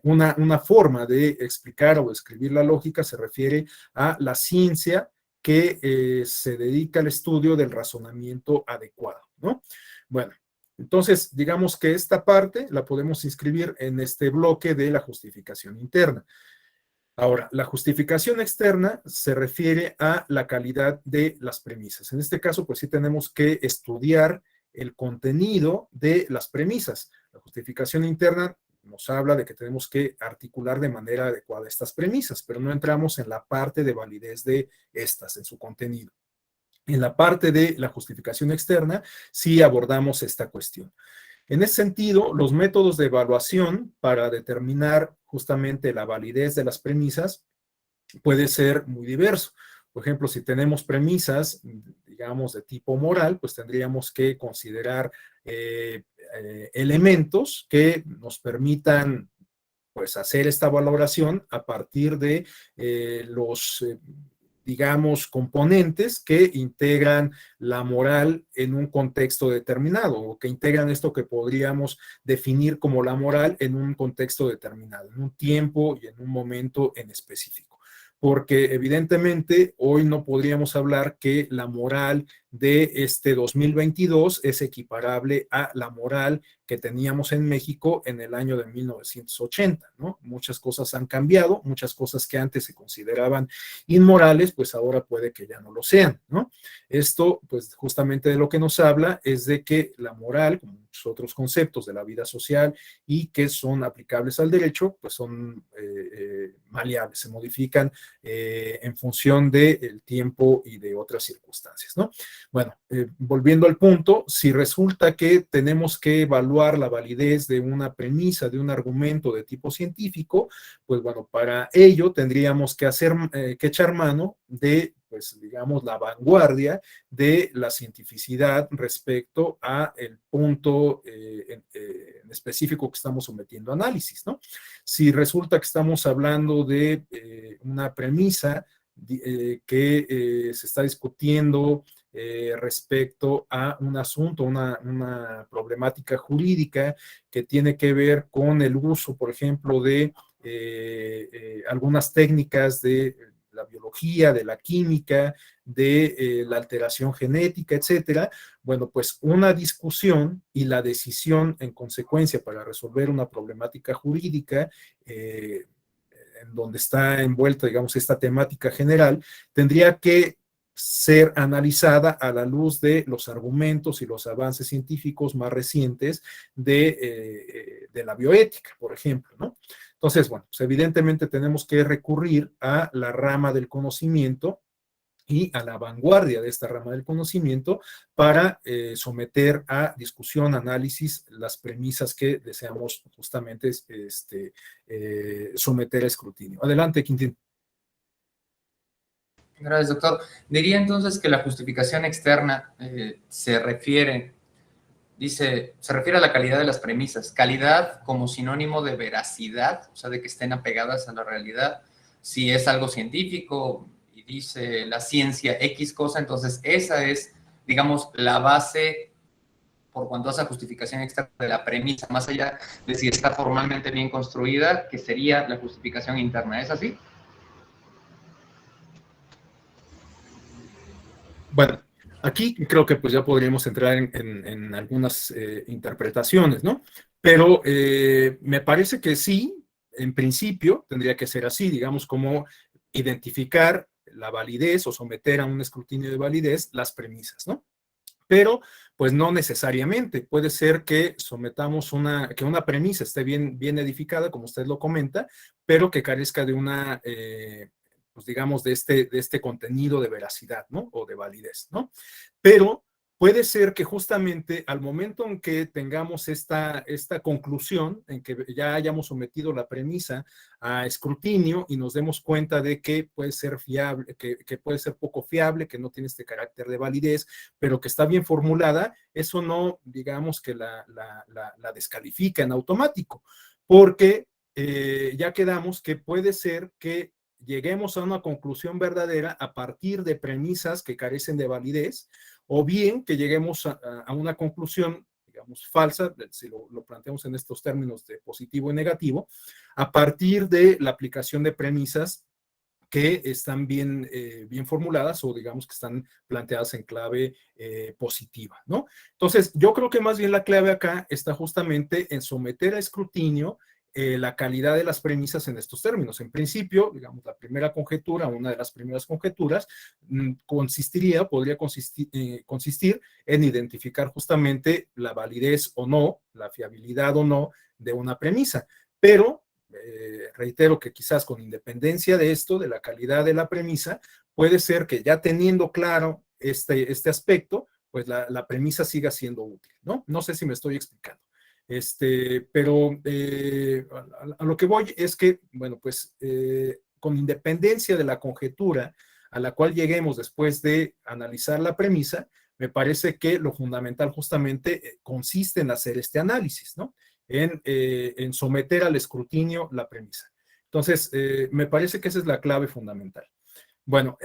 una forma de explicar o escribir la lógica, se refiere a la ciencia que se dedica al estudio del razonamiento adecuado, ¿no? Bueno, entonces, digamos que esta parte la podemos inscribir en este bloque de la justificación interna. Ahora, la justificación externa se refiere a la calidad de las premisas. En este caso, pues sí tenemos que estudiar el contenido de las premisas. La justificación interna nos habla de que tenemos que articular de manera adecuada estas premisas, pero no entramos en la parte de validez de estas, en su contenido. En la parte de la justificación externa, sí abordamos esta cuestión. En ese sentido, los métodos de evaluación para determinar justamente la validez de las premisas puede ser muy diverso. Por ejemplo, si tenemos premisas, digamos, de tipo moral, pues tendríamos que considerar elementos que nos permitan pues hacer esta valoración a partir de los digamos, componentes que integran la moral en un contexto determinado, o que integran esto que podríamos definir como la moral en un contexto determinado, en un tiempo y en un momento en específico. Porque evidentemente hoy no podríamos hablar que la moral de este 2022 es equiparable a la moral que teníamos en México en el año de 1980, ¿no? Muchas cosas han cambiado, muchas cosas que antes se consideraban inmorales, pues ahora puede que ya no lo sean, ¿no? Esto, pues justamente de lo que nos habla es de que la moral, como muchos otros conceptos de la vida social y que son aplicables al derecho, pues son maleables, se modifican en función del tiempo y de otras circunstancias, ¿no? Bueno, volviendo al punto, si resulta que tenemos que evaluar la validez de una premisa, de un argumento de tipo científico, pues bueno, para ello tendríamos que que echar mano de, pues digamos, la vanguardia de la cientificidad respecto a el punto en específico que estamos sometiendo a análisis, ¿no? Si resulta que estamos hablando de una premisa que se está discutiendo respecto a un asunto, una problemática jurídica que tiene que ver con el uso, por ejemplo, de algunas técnicas de la biología, de la química, de la alteración genética, etcétera. Bueno, pues una discusión y la decisión en consecuencia para resolver una problemática jurídica en donde está envuelta, digamos, esta temática general, tendría que ser analizada a la luz de los argumentos y los avances científicos más recientes de la bioética, por ejemplo, ¿no? Entonces, bueno, pues evidentemente tenemos que recurrir a la rama del conocimiento y a la vanguardia de esta rama del conocimiento para someter a discusión, análisis, las premisas que deseamos justamente someter a escrutinio. Adelante, Quintín. Gracias, doctor. Diría entonces que la justificación externa se refiere a la calidad de las premisas. Calidad como sinónimo de veracidad, o sea, de que estén apegadas a la realidad. Si es algo científico y dice la ciencia X cosa, entonces esa es, digamos, la base por cuanto a esa justificación externa de la premisa, más allá de si está formalmente bien construida, que sería la justificación interna. ¿Es así? Bueno, aquí creo que pues ya podríamos entrar en algunas interpretaciones, ¿no? Pero me parece que sí, en principio tendría que ser así, digamos, como identificar la validez o someter a un escrutinio de validez las premisas, ¿no? Pero pues no necesariamente, puede ser que sometamos que una premisa esté bien edificada, como usted lo comenta, pero que carezca de una pues digamos, de este contenido de veracidad, ¿no? O de validez, ¿no? Pero puede ser que justamente al momento en que tengamos esta conclusión, en que ya hayamos sometido la premisa a escrutinio y nos demos cuenta de que puede ser fiable, que puede ser poco fiable, que no tiene este carácter de validez, pero que está bien formulada, eso no, digamos que la descalifica en automático, porque ya quedamos que puede ser que lleguemos a una conclusión verdadera a partir de premisas que carecen de validez, o bien que lleguemos a una conclusión, digamos, falsa, si lo planteamos en estos términos de positivo y negativo, a partir de la aplicación de premisas que están bien formuladas o digamos que están planteadas en clave positiva, ¿no? Entonces, yo creo que más bien la clave acá está justamente en someter a escrutinio la calidad de las premisas en estos términos. En principio, digamos, la primera conjetura, una de las primeras conjeturas, podría consistir en identificar justamente la validez o no, la fiabilidad o no de una premisa, pero reitero que quizás con independencia de esto, de la calidad de la premisa, puede ser que ya teniendo claro este aspecto, pues la premisa siga siendo útil, ¿no? No sé si me estoy explicando. Pero a lo que voy es que, bueno, pues con independencia de la conjetura a la cual lleguemos después de analizar la premisa, me parece que lo fundamental justamente consiste en hacer este análisis, ¿no? En someter al escrutinio la premisa. Entonces, me parece que esa es la clave fundamental. Bueno,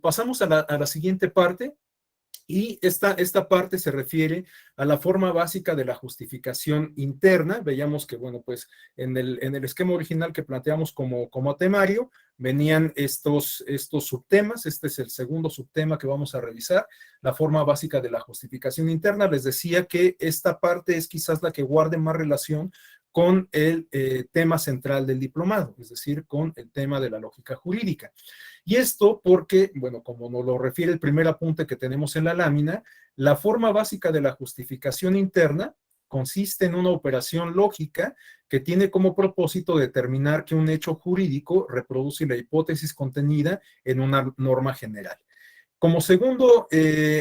pasamos a la siguiente parte, y esta parte se refiere a la forma básica de la justificación interna. Veíamos que, bueno, pues en el esquema original que planteamos como temario, venían estos subtemas. Este es el segundo subtema que vamos a revisar, la forma básica de la justificación interna. Les decía que esta parte es quizás la que guarde más relación con el tema central del diplomado, es decir, con el tema de la lógica jurídica. Y esto porque, bueno, como nos lo refiere el primer apunte que tenemos en la lámina, la forma básica de la justificación interna consiste en una operación lógica que tiene como propósito determinar que un hecho jurídico reproduce la hipótesis contenida en una norma general. Como segundo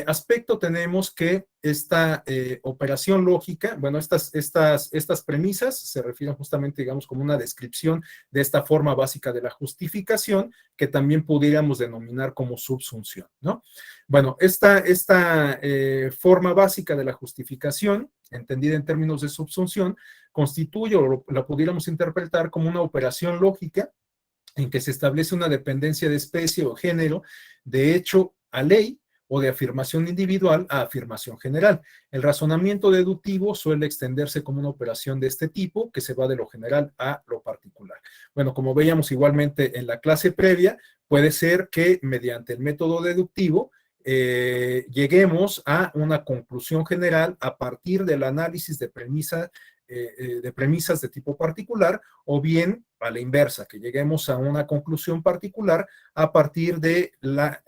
aspecto tenemos que esta operación lógica, bueno, estas premisas se refieren justamente, digamos, como una descripción de esta forma básica de la justificación, que también pudiéramos denominar como subsunción, ¿no? Bueno, esta forma básica de la justificación, entendida en términos de subsunción, constituye o la pudiéramos interpretar como una operación lógica en que se establece una dependencia de especie o género de hecho a ley o de afirmación individual a afirmación general. El razonamiento deductivo suele extenderse como una operación de este tipo que se va de lo general a lo particular. Bueno, como veíamos igualmente en la clase previa, puede ser que mediante el método deductivo lleguemos a una conclusión general a partir del análisis de premisas de tipo particular, o bien a la inversa, que lleguemos a una conclusión particular a partir de la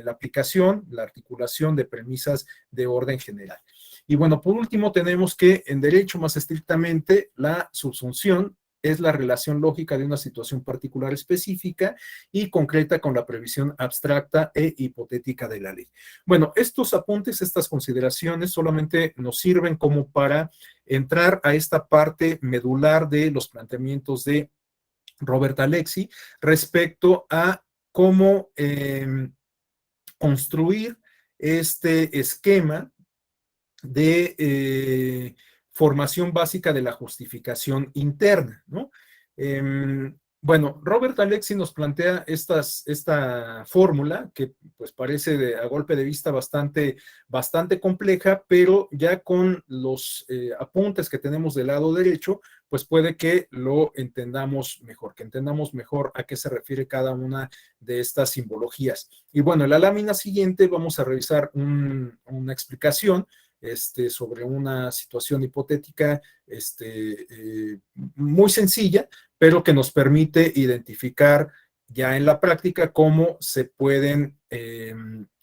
aplicación, la articulación de premisas de orden general. Y bueno, por último tenemos que en derecho más estrictamente la subsunción es la relación lógica de una situación particular específica y concreta con la previsión abstracta e hipotética de la ley. Bueno, estos apuntes, estas consideraciones solamente nos sirven como para entrar a esta parte medular de los planteamientos de Robert Alexy respecto a cómo construir este esquema de formación básica de la justificación interna, ¿no? Bueno, Robert Alexy nos plantea esta fórmula que pues parece a golpe de vista bastante compleja, pero ya con los apuntes que tenemos del lado derecho, pues puede que lo entendamos mejor, que entendamos mejor a qué se refiere cada una de estas simbologías. Y bueno, en la lámina siguiente vamos a revisar una explicación sobre una situación hipotética muy sencilla, pero que nos permite identificar ya en la práctica cómo se pueden,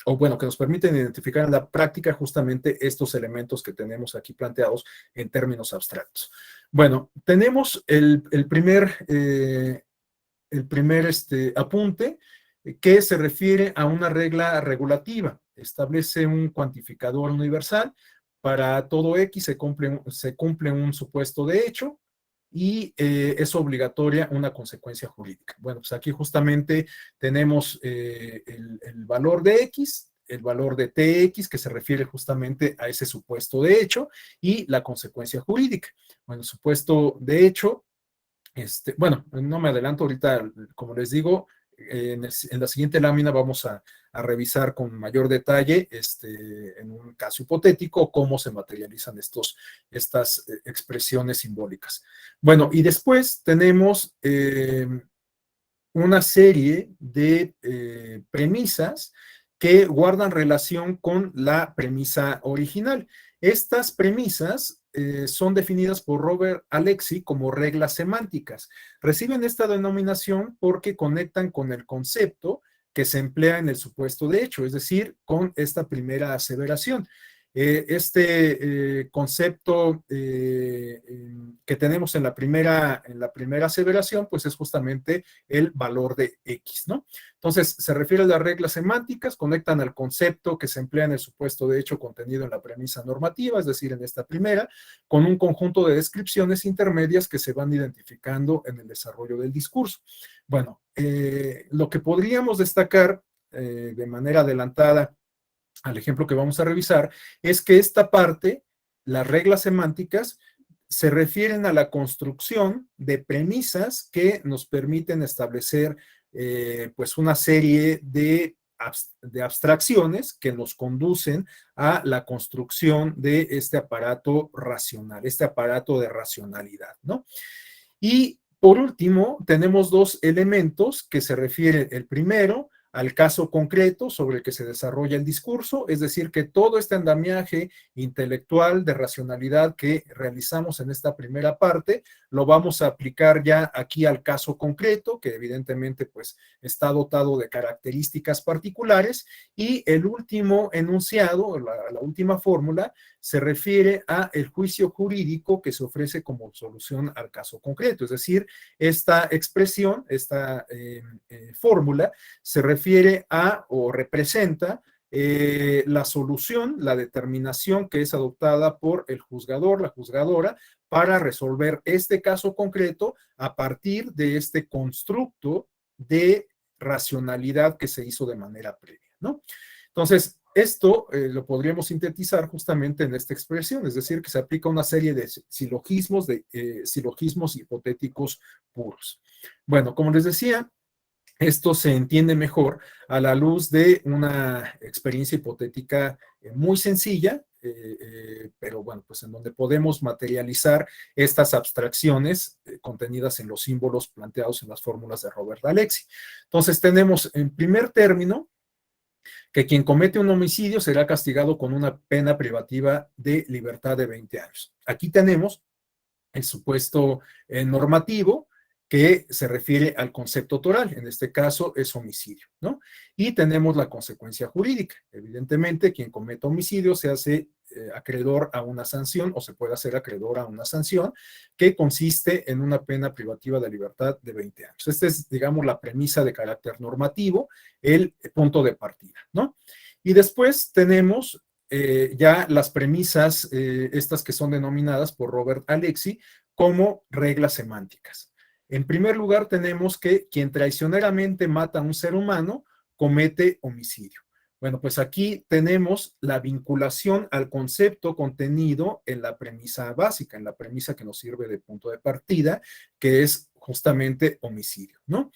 o bueno, que nos permiten identificar en la práctica justamente estos elementos que tenemos aquí planteados en términos abstractos. Bueno, tenemos el primer apunte que se refiere a una regla regulativa. Establece un cuantificador universal. Para todo X se cumple un supuesto de hecho y es obligatoria una consecuencia jurídica. Bueno, pues aquí justamente tenemos el valor de X, el valor de TX, que se refiere justamente a ese supuesto de hecho, y la consecuencia jurídica. Bueno, el supuesto de hecho Bueno, no me adelanto ahorita, como les digo, en la siguiente lámina vamos a revisar con mayor detalle, en un caso hipotético, cómo se materializan estas expresiones simbólicas. Bueno, y después tenemos una serie de premisas que guardan relación con la premisa original. Estas premisas son definidas por Robert Alexy como reglas semánticas. Reciben esta denominación porque conectan con el concepto que se emplea en el supuesto de hecho, es decir, con esta primera aseveración. Este concepto que tenemos en la primera aseveración, pues es justamente el valor de X, ¿no? Entonces, se refiere a las reglas semánticas, conectan al concepto que se emplea en el supuesto de hecho contenido en la premisa normativa, es decir, en esta primera, con un conjunto de descripciones intermedias que se van identificando en el desarrollo del discurso. Bueno, lo que podríamos destacar de manera adelantada al ejemplo que vamos a revisar, es que esta parte, las reglas semánticas, se refieren a la construcción de premisas que nos permiten establecer pues una serie de abstracciones que nos conducen a la construcción de este aparato racional, este aparato de racionalidad, ¿no? Y por último, tenemos dos elementos que se refieren, el primero, al caso concreto sobre el que se desarrolla el discurso, es decir, que todo este andamiaje intelectual de racionalidad que realizamos en esta primera parte, lo vamos a aplicar ya aquí al caso concreto, que evidentemente pues está dotado de características particulares, y el último enunciado, la última fórmula, se refiere a el juicio jurídico que se ofrece como solución al caso concreto, es decir, esta expresión, esta fórmula, se refiere a o representa la solución, la determinación que es adoptada por el juzgador, la juzgadora, para resolver este caso concreto a partir de este constructo de racionalidad que se hizo de manera previa, ¿no? Entonces, esto lo podríamos sintetizar justamente en esta expresión, es decir, que se aplica una serie de silogismos hipotéticos puros. Bueno, como les decía, esto se entiende mejor a la luz de una experiencia hipotética muy sencilla, pero bueno, pues en donde podemos materializar estas abstracciones contenidas en los símbolos planteados en las fórmulas de Robert Alexy. Entonces tenemos en primer término que quien comete un homicidio será castigado con una pena privativa de libertad de 20 años. Aquí tenemos el supuesto normativo que se refiere al concepto toral, en este caso es homicidio, ¿no? Y tenemos la consecuencia jurídica. Evidentemente, quien cometa homicidio se hace acreedor a una sanción o se puede hacer acreedor a una sanción que consiste en una pena privativa de libertad de 20 años. Esta es, digamos, la premisa de carácter normativo, el punto de partida, ¿no? Y después tenemos ya las premisas, estas que son denominadas por Robert Alexy como reglas semánticas. En primer lugar, tenemos que quien traicioneramente mata a un ser humano comete homicidio. Bueno, pues aquí tenemos la vinculación al concepto contenido en la premisa básica, en la premisa que nos sirve de punto de partida, que es justamente homicidio, ¿no?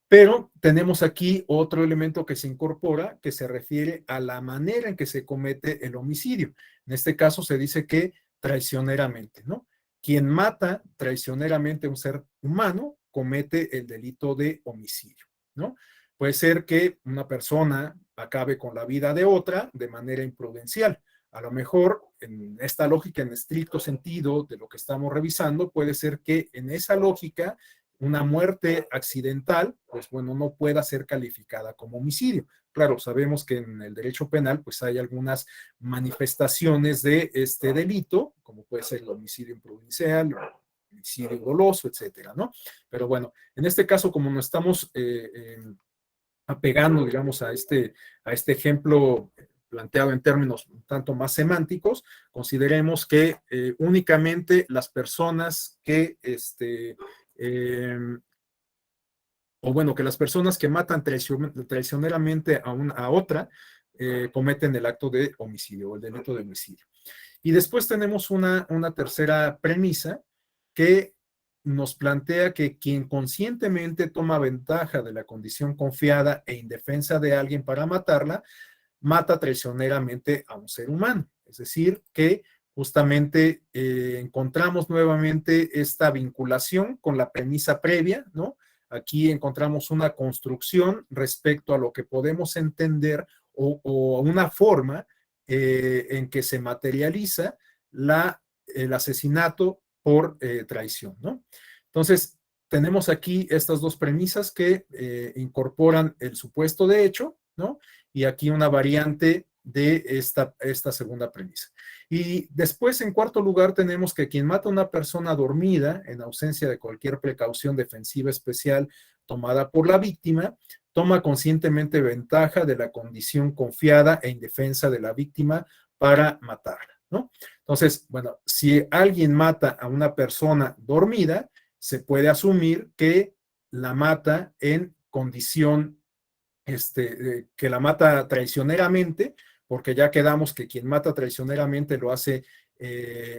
Pero tenemos aquí otro elemento que se incorpora que se refiere a la manera en que se comete el homicidio. En este caso se dice que traicioneramente, ¿no? Quien mata traicioneramente a un ser humano comete el delito de homicidio, ¿no? Puede ser que una persona acabe con la vida de otra de manera imprudencial. A lo mejor, en esta lógica, en estricto sentido de lo que estamos revisando, puede ser que en esa lógica una muerte accidental, pues bueno, no pueda ser calificada como homicidio. Claro, sabemos que en el derecho penal, pues hay algunas manifestaciones de este delito, como puede ser el homicidio imprudencial, el homicidio doloso, etcétera, ¿no? Pero bueno, en este caso, como nos estamos apegando, digamos, a este ejemplo planteado en términos un tanto más semánticos, consideremos que únicamente las personas que o bueno, que las personas que matan traicioneramente a otra cometen el acto de homicidio o el delito de homicidio. Y después tenemos una tercera premisa que nos plantea que quien conscientemente toma ventaja de la condición confiada e indefensa de alguien para matarla, mata traicioneramente a un ser humano. Es decir, que justamente encontramos nuevamente esta vinculación con la premisa previa, ¿no? Aquí encontramos una construcción respecto a lo que podemos entender o una forma en que se materializa el asesinato por traición, ¿no? Entonces, tenemos aquí estas dos premisas que incorporan el supuesto de hecho, ¿no? Y aquí una variante de esta segunda premisa. Y después, en cuarto lugar, tenemos que quien mata a una persona dormida, en ausencia de cualquier precaución defensiva especial tomada por la víctima, toma conscientemente ventaja de la condición confiada e indefensa de la víctima para matarla, ¿no? Entonces, bueno, si alguien mata a una persona dormida, se puede asumir que la mata en condición que la mata traicioneramente, porque ya quedamos que quien mata traicioneramente lo hace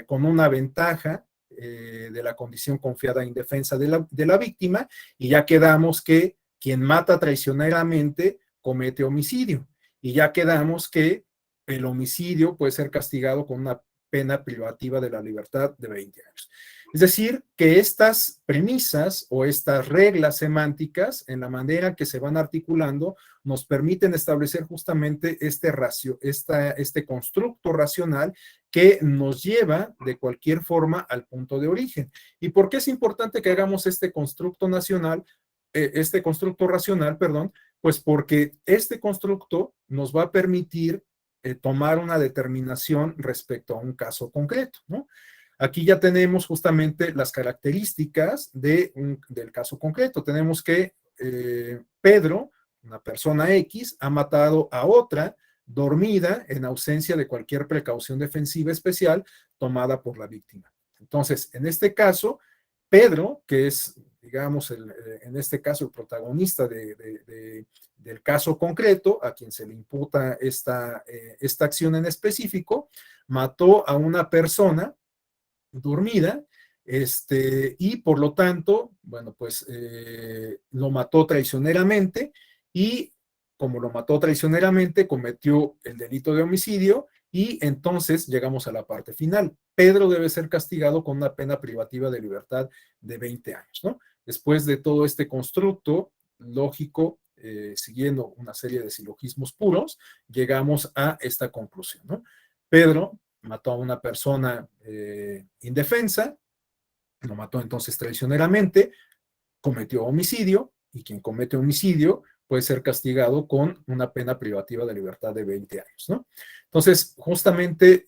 con una ventaja de la condición confiada e indefensa de la víctima, y ya quedamos que quien mata traicioneramente comete homicidio, y ya quedamos que el homicidio puede ser castigado con una pena privativa de la libertad de 20 años. Es decir, que estas premisas o estas reglas semánticas, en la manera que se van articulando, nos permiten establecer justamente este constructo racional que nos lleva de cualquier forma al punto de origen. ¿Y por qué es importante que hagamos este constructo racional, perdón? Pues porque este constructo nos va a permitir tomar una determinación respecto a un caso concreto, ¿no? Aquí ya tenemos justamente las características del caso concreto. Tenemos que Pedro, una persona X, ha matado a otra dormida en ausencia de cualquier precaución defensiva especial tomada por la víctima. Entonces, en este caso, Pedro, que es, digamos, en este caso el protagonista del caso concreto, a quien se le imputa esta acción en específico, mató a una persona dormida, y por lo tanto, bueno, pues lo mató traicioneramente, y como lo mató traicioneramente, cometió el delito de homicidio, y entonces llegamos a la parte final. Pedro debe ser castigado con una pena privativa de libertad de 20 años, ¿no? Después de todo este constructo lógico, siguiendo una serie de silogismos puros, llegamos a esta conclusión, ¿no? Pedro mató a una persona indefensa, lo mató entonces traicioneramente, cometió homicidio, y quien comete homicidio puede ser castigado con una pena privativa de libertad de 20 años, ¿no? Entonces, justamente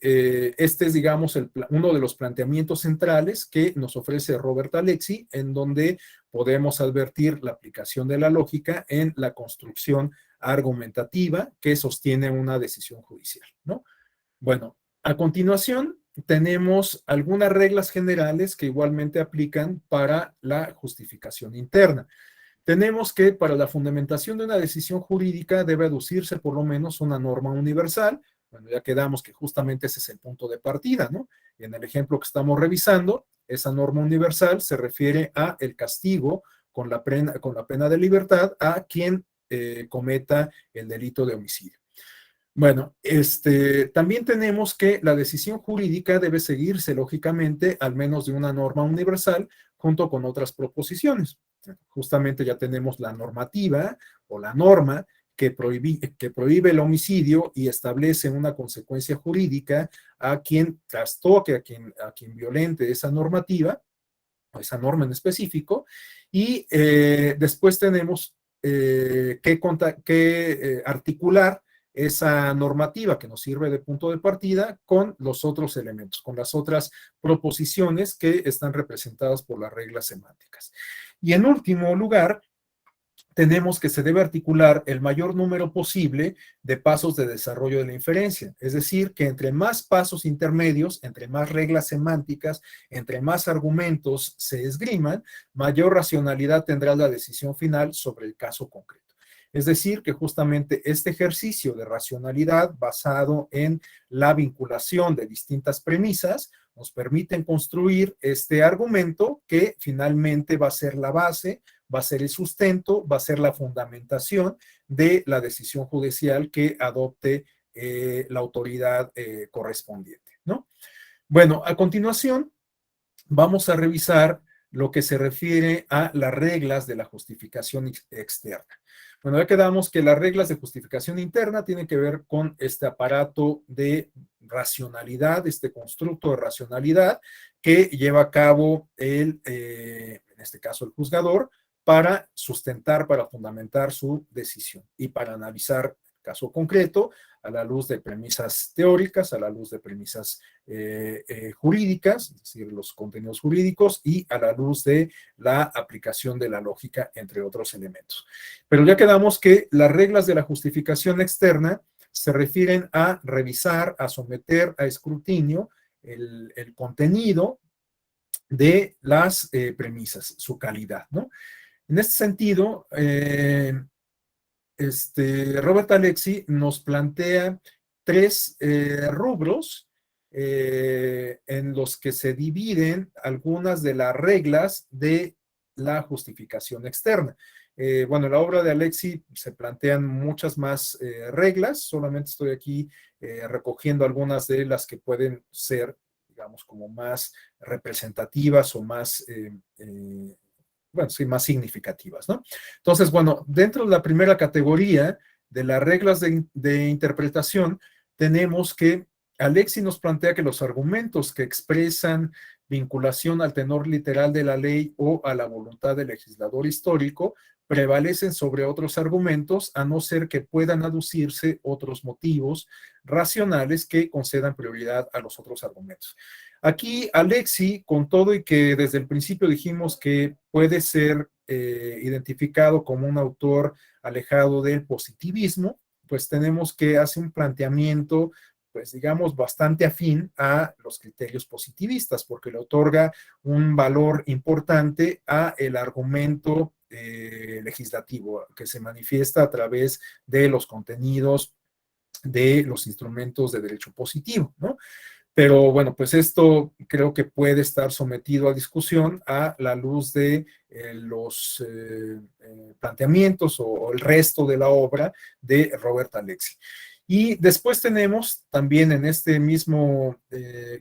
este es, digamos, uno de los planteamientos centrales que nos ofrece Robert Alexy, en donde podemos advertir la aplicación de la lógica en la construcción argumentativa que sostiene una decisión judicial, ¿no? Bueno, a continuación tenemos algunas reglas generales que igualmente aplican para la justificación interna. Tenemos que para la fundamentación de una decisión jurídica debe aducirse por lo menos una norma universal. Bueno, ya quedamos que justamente ese es el punto de partida, ¿no? En el ejemplo que estamos revisando, esa norma universal se refiere a el castigo con la pena de libertad a quien cometa el delito de homicidio. Bueno, también tenemos que la decisión jurídica debe seguirse lógicamente al menos de una norma universal junto con otras proposiciones. Justamente ya tenemos la normativa o la norma que prohíbe el homicidio y establece una consecuencia jurídica a quien trastoque, a quien violente esa normativa, o esa norma en específico, y después tenemos que articular esa normativa que nos sirve de punto de partida con los otros elementos, con las otras proposiciones que están representadas por las reglas semánticas. Y en último lugar, tenemos que se debe articular el mayor número posible de pasos de desarrollo de la inferencia. Es decir, que entre más pasos intermedios, entre más reglas semánticas, entre más argumentos se esgriman, mayor racionalidad tendrá la decisión final sobre el caso concreto. Es decir, que justamente este ejercicio de racionalidad basado en la vinculación de distintas premisas nos permiten construir este argumento que finalmente va a ser la base, va a ser el sustento, va a ser la fundamentación de la decisión judicial que adopte la autoridad correspondiente, ¿no? Bueno, a continuación vamos a revisar lo que se refiere a las reglas de la justificación externa. Bueno, ya quedamos que las reglas de justificación interna tienen que ver con este aparato de racionalidad, este constructo de racionalidad que lleva a cabo en este caso el juzgador, para sustentar, para fundamentar su decisión y para analizar el caso concreto a la luz de premisas teóricas, a la luz de premisas jurídicas, es decir, los contenidos jurídicos, y a la luz de la aplicación de la lógica, entre otros elementos. Pero ya quedamos que las reglas de la justificación externa se refieren a revisar, a someter a escrutinio el contenido de las premisas, su calidad, ¿no? En este sentido, Robert Alexy nos plantea tres rubros en los que se dividen algunas de las reglas de la justificación externa. Bueno, en la obra de Alexy se plantean muchas más reglas, solamente estoy aquí recogiendo algunas de las que pueden ser, digamos, como más representativas o más bueno, sí, más significativas, ¿no? Entonces, bueno, dentro de la primera categoría de las reglas de interpretación, tenemos que Alexy nos plantea que los argumentos que expresan vinculación al tenor literal de la ley o a la voluntad del legislador histórico prevalecen sobre otros argumentos, a no ser que puedan aducirse otros motivos racionales que concedan prioridad a los otros argumentos. Aquí Alexy, con todo y que desde el principio dijimos que puede ser identificado como un autor alejado del positivismo, pues tenemos que hacer un planteamiento, pues digamos, bastante afín a los criterios positivistas, porque le otorga un valor importante a el argumento legislativo que se manifiesta a través de los contenidos de los instrumentos de derecho positivo, ¿no? Pero bueno, pues esto creo que puede estar sometido a discusión a la luz de los planteamientos o el resto de la obra de Robert Alexy. Y después tenemos también en este mismo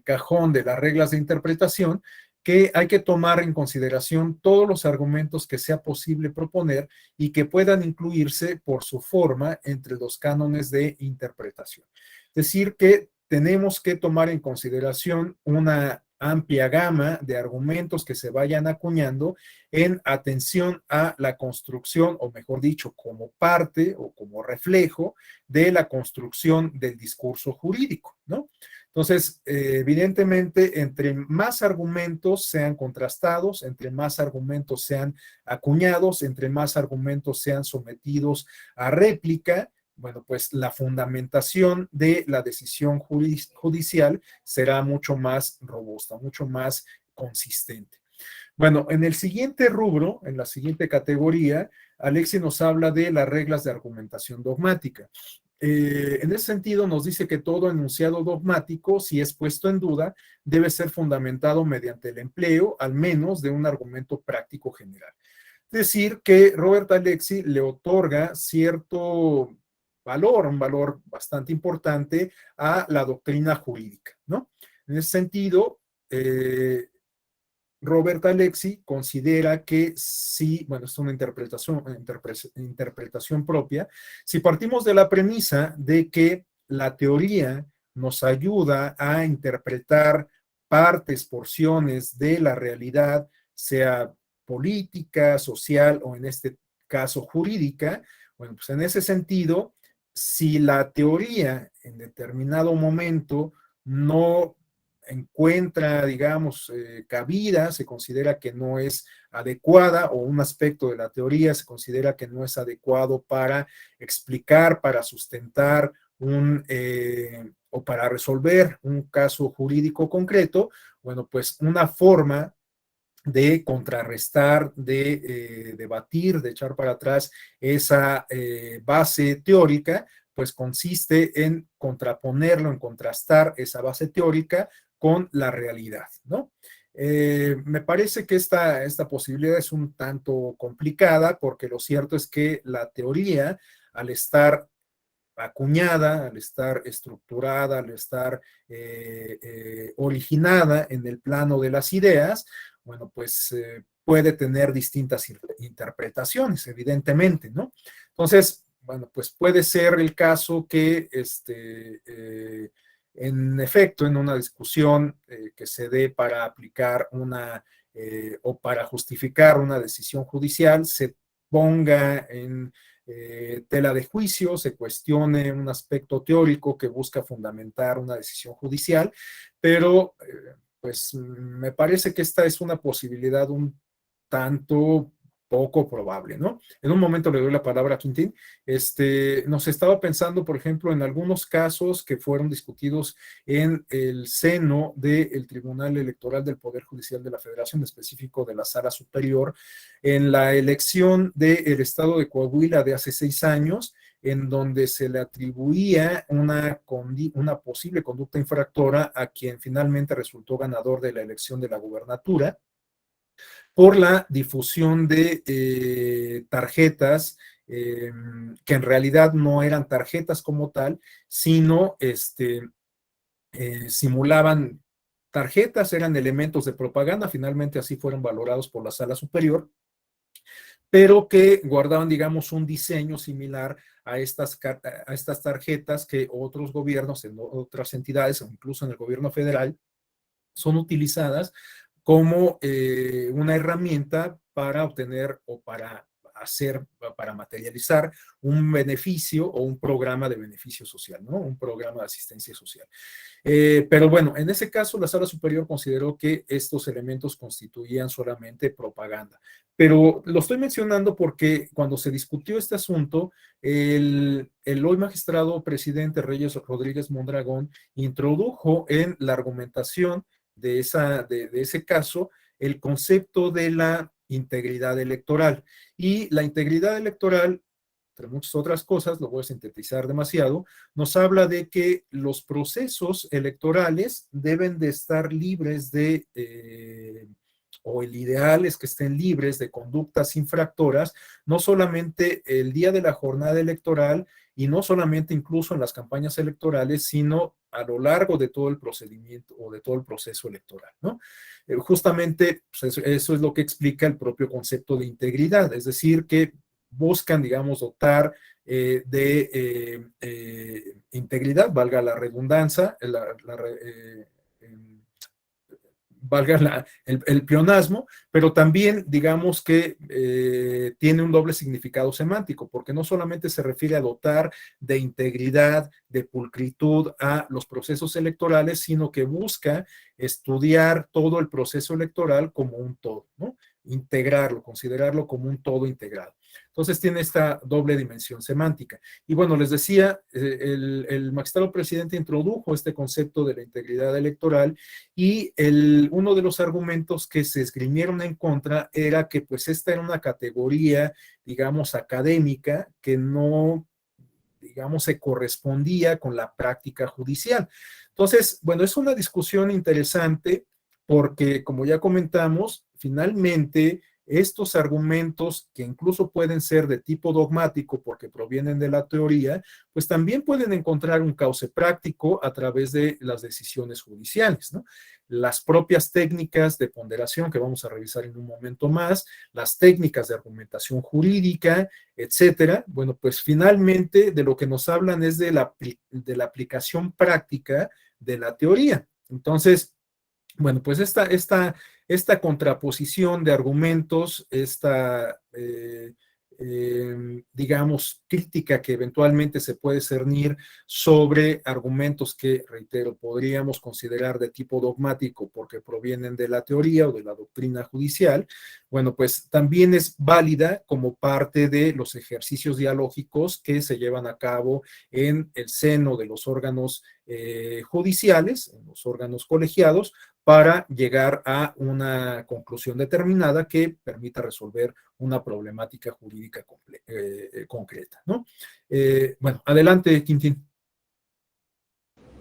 cajón de las reglas de interpretación que hay que tomar en consideración todos los argumentos que sea posible proponer y que puedan incluirse por su forma entre los cánones de interpretación. Es decir, que tenemos que tomar en consideración una amplia gama de argumentos que se vayan acuñando en atención a la construcción, o mejor dicho, como parte o como reflejo de la construcción del discurso jurídico, ¿no? Entonces, evidentemente, entre más argumentos sean contrastados, entre más argumentos sean acuñados, entre más argumentos sean sometidos a réplica, bueno, pues la fundamentación de la decisión judicial será mucho más robusta, mucho más consistente. Bueno, en el siguiente rubro, en la siguiente categoría, Alexy nos habla de las reglas de argumentación dogmática. En ese sentido, nos dice que todo enunciado dogmático, si es puesto en duda, debe ser fundamentado mediante el empleo, al menos, de un argumento práctico general. Es decir, que Robert Alexy le otorga cierto valor, un valor bastante importante a la doctrina jurídica, ¿no? En ese sentido, Robert Alexy considera que sí, bueno, es una interpretación propia, si partimos de la premisa de que la teoría nos ayuda a interpretar partes, porciones de la realidad, sea política, social o en este caso jurídica, bueno, pues en ese sentido, si la teoría en determinado momento no encuentra, digamos, cabida, se considera que no es adecuada, o un aspecto de la teoría se considera que no es adecuado para explicar, para sustentar o para resolver un caso jurídico concreto, bueno, pues una forma de contrarrestar, de debatir, de echar para atrás esa base teórica, pues consiste en contraponerlo, en contrastar esa base teórica con la realidad, ¿no? Me parece que esta posibilidad es un tanto complicada porque lo cierto es que la teoría, al estar acuñada, al estar estructurada, al estar originada en el plano de las ideas, bueno, pues puede tener distintas interpretaciones, evidentemente, ¿no? Entonces, bueno, pues puede ser el caso que en efecto, en una discusión que se dé para aplicar o para justificar una decisión judicial, se ponga en tela de juicio, se cuestione un aspecto teórico que busca fundamentar una decisión judicial, pero pues me parece que esta es una posibilidad un tanto poco probable, ¿no? En un momento le doy la palabra a Quintín. Nos estaba pensando, por ejemplo, en algunos casos que fueron discutidos en el seno del Tribunal Electoral del Poder Judicial de la Federación, específico de la Sala Superior, en la elección del Estado de Coahuila de hace 6 años, en donde se le atribuía una posible conducta infractora a quien finalmente resultó ganador de la elección de la gubernatura por la difusión de tarjetas que en realidad no eran tarjetas como tal, sino simulaban tarjetas, eran elementos de propaganda, finalmente así fueron valorados por la Sala Superior, pero que guardaban, digamos, un diseño similar a estas tarjetas que otros gobiernos en otras entidades, o incluso en el gobierno federal, son utilizadas como una herramienta para obtener o para materializar un beneficio o un programa de beneficio social, ¿no? Un programa de asistencia social. Pero bueno, en ese caso la Sala Superior consideró que estos elementos constituían solamente propaganda. Pero lo estoy mencionando porque cuando se discutió este asunto, el hoy magistrado presidente Reyes Rodríguez Mondragón introdujo en la argumentación de ese caso el concepto de la integridad electoral. Y la integridad electoral, entre muchas otras cosas, lo voy a sintetizar demasiado, nos habla de que los procesos electorales deben de estar libres o el ideal es que estén libres de conductas infractoras, no solamente el día de la jornada electoral y no solamente incluso en las campañas electorales, sino a lo largo de todo el procedimiento o de todo el proceso electoral, ¿no? Justamente pues eso es lo que explica el propio concepto de integridad, es decir, que buscan, digamos, dotar de integridad, valga la redundancia, valga el pleonasmo, pero también digamos que tiene un doble significado semántico, porque no solamente se refiere a dotar de integridad, de pulcritud a los procesos electorales, sino que busca estudiar todo el proceso electoral como un todo, ¿no? Integrarlo, considerarlo como un todo integrado. Entonces tiene esta doble dimensión semántica. Y bueno, les decía, el magistrado presidente introdujo este concepto de la integridad electoral y uno de los argumentos que se esgrimieron en contra era que pues esta era una categoría, digamos, académica que no, digamos, se correspondía con la práctica judicial. Entonces, bueno, es una discusión interesante porque, como ya comentamos, finalmente estos argumentos, que incluso pueden ser de tipo dogmático porque provienen de la teoría, pues también pueden encontrar un cauce práctico a través de las decisiones judiciales, ¿no? Las propias técnicas de ponderación que vamos a revisar en un momento más, las técnicas de argumentación jurídica, etcétera. Bueno, pues finalmente de lo que nos hablan es de la aplicación práctica de la teoría. Entonces, bueno, pues esta contraposición de argumentos, digamos, crítica que eventualmente se puede cernir sobre argumentos que, reitero, podríamos considerar de tipo dogmático porque provienen de la teoría o de la doctrina judicial, bueno, pues también es válida como parte de los ejercicios dialógicos que se llevan a cabo en el seno de los órganos judiciales, en los órganos colegiados, para llegar a una conclusión determinada que permita resolver una problemática jurídica concreta, ¿no? Bueno, adelante, Quintín.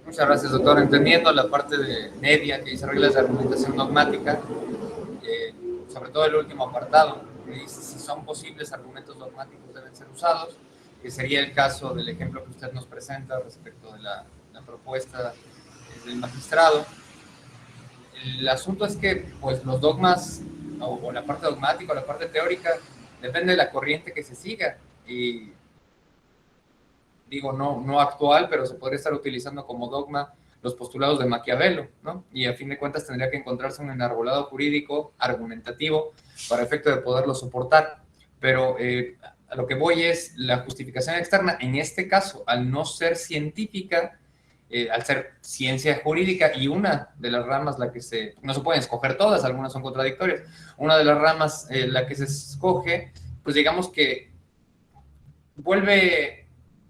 Muchas gracias, doctor. Entendiendo la parte de media que dice reglas de argumentación dogmática, sobre todo el último apartado, que dice si son posibles argumentos dogmáticos deben ser usados, que sería el caso del ejemplo que usted nos presenta respecto de la propuesta del magistrado. El asunto es que pues, los dogmas, o la parte dogmática o la parte teórica, depende de la corriente que se siga. Y digo, no actual, pero se podría estar utilizando como dogma los postulados de Maquiavelo, ¿no? Y a fin de cuentas tendría que encontrarse un enarbolado jurídico argumentativo para efecto de poderlo soportar. Pero a lo que voy es la justificación externa, en este caso, al no ser científica, al ser ciencia jurídica y una de las ramas no se pueden escoger todas, algunas son contradictorias, una de las ramas la que se escoge, pues digamos que vuelve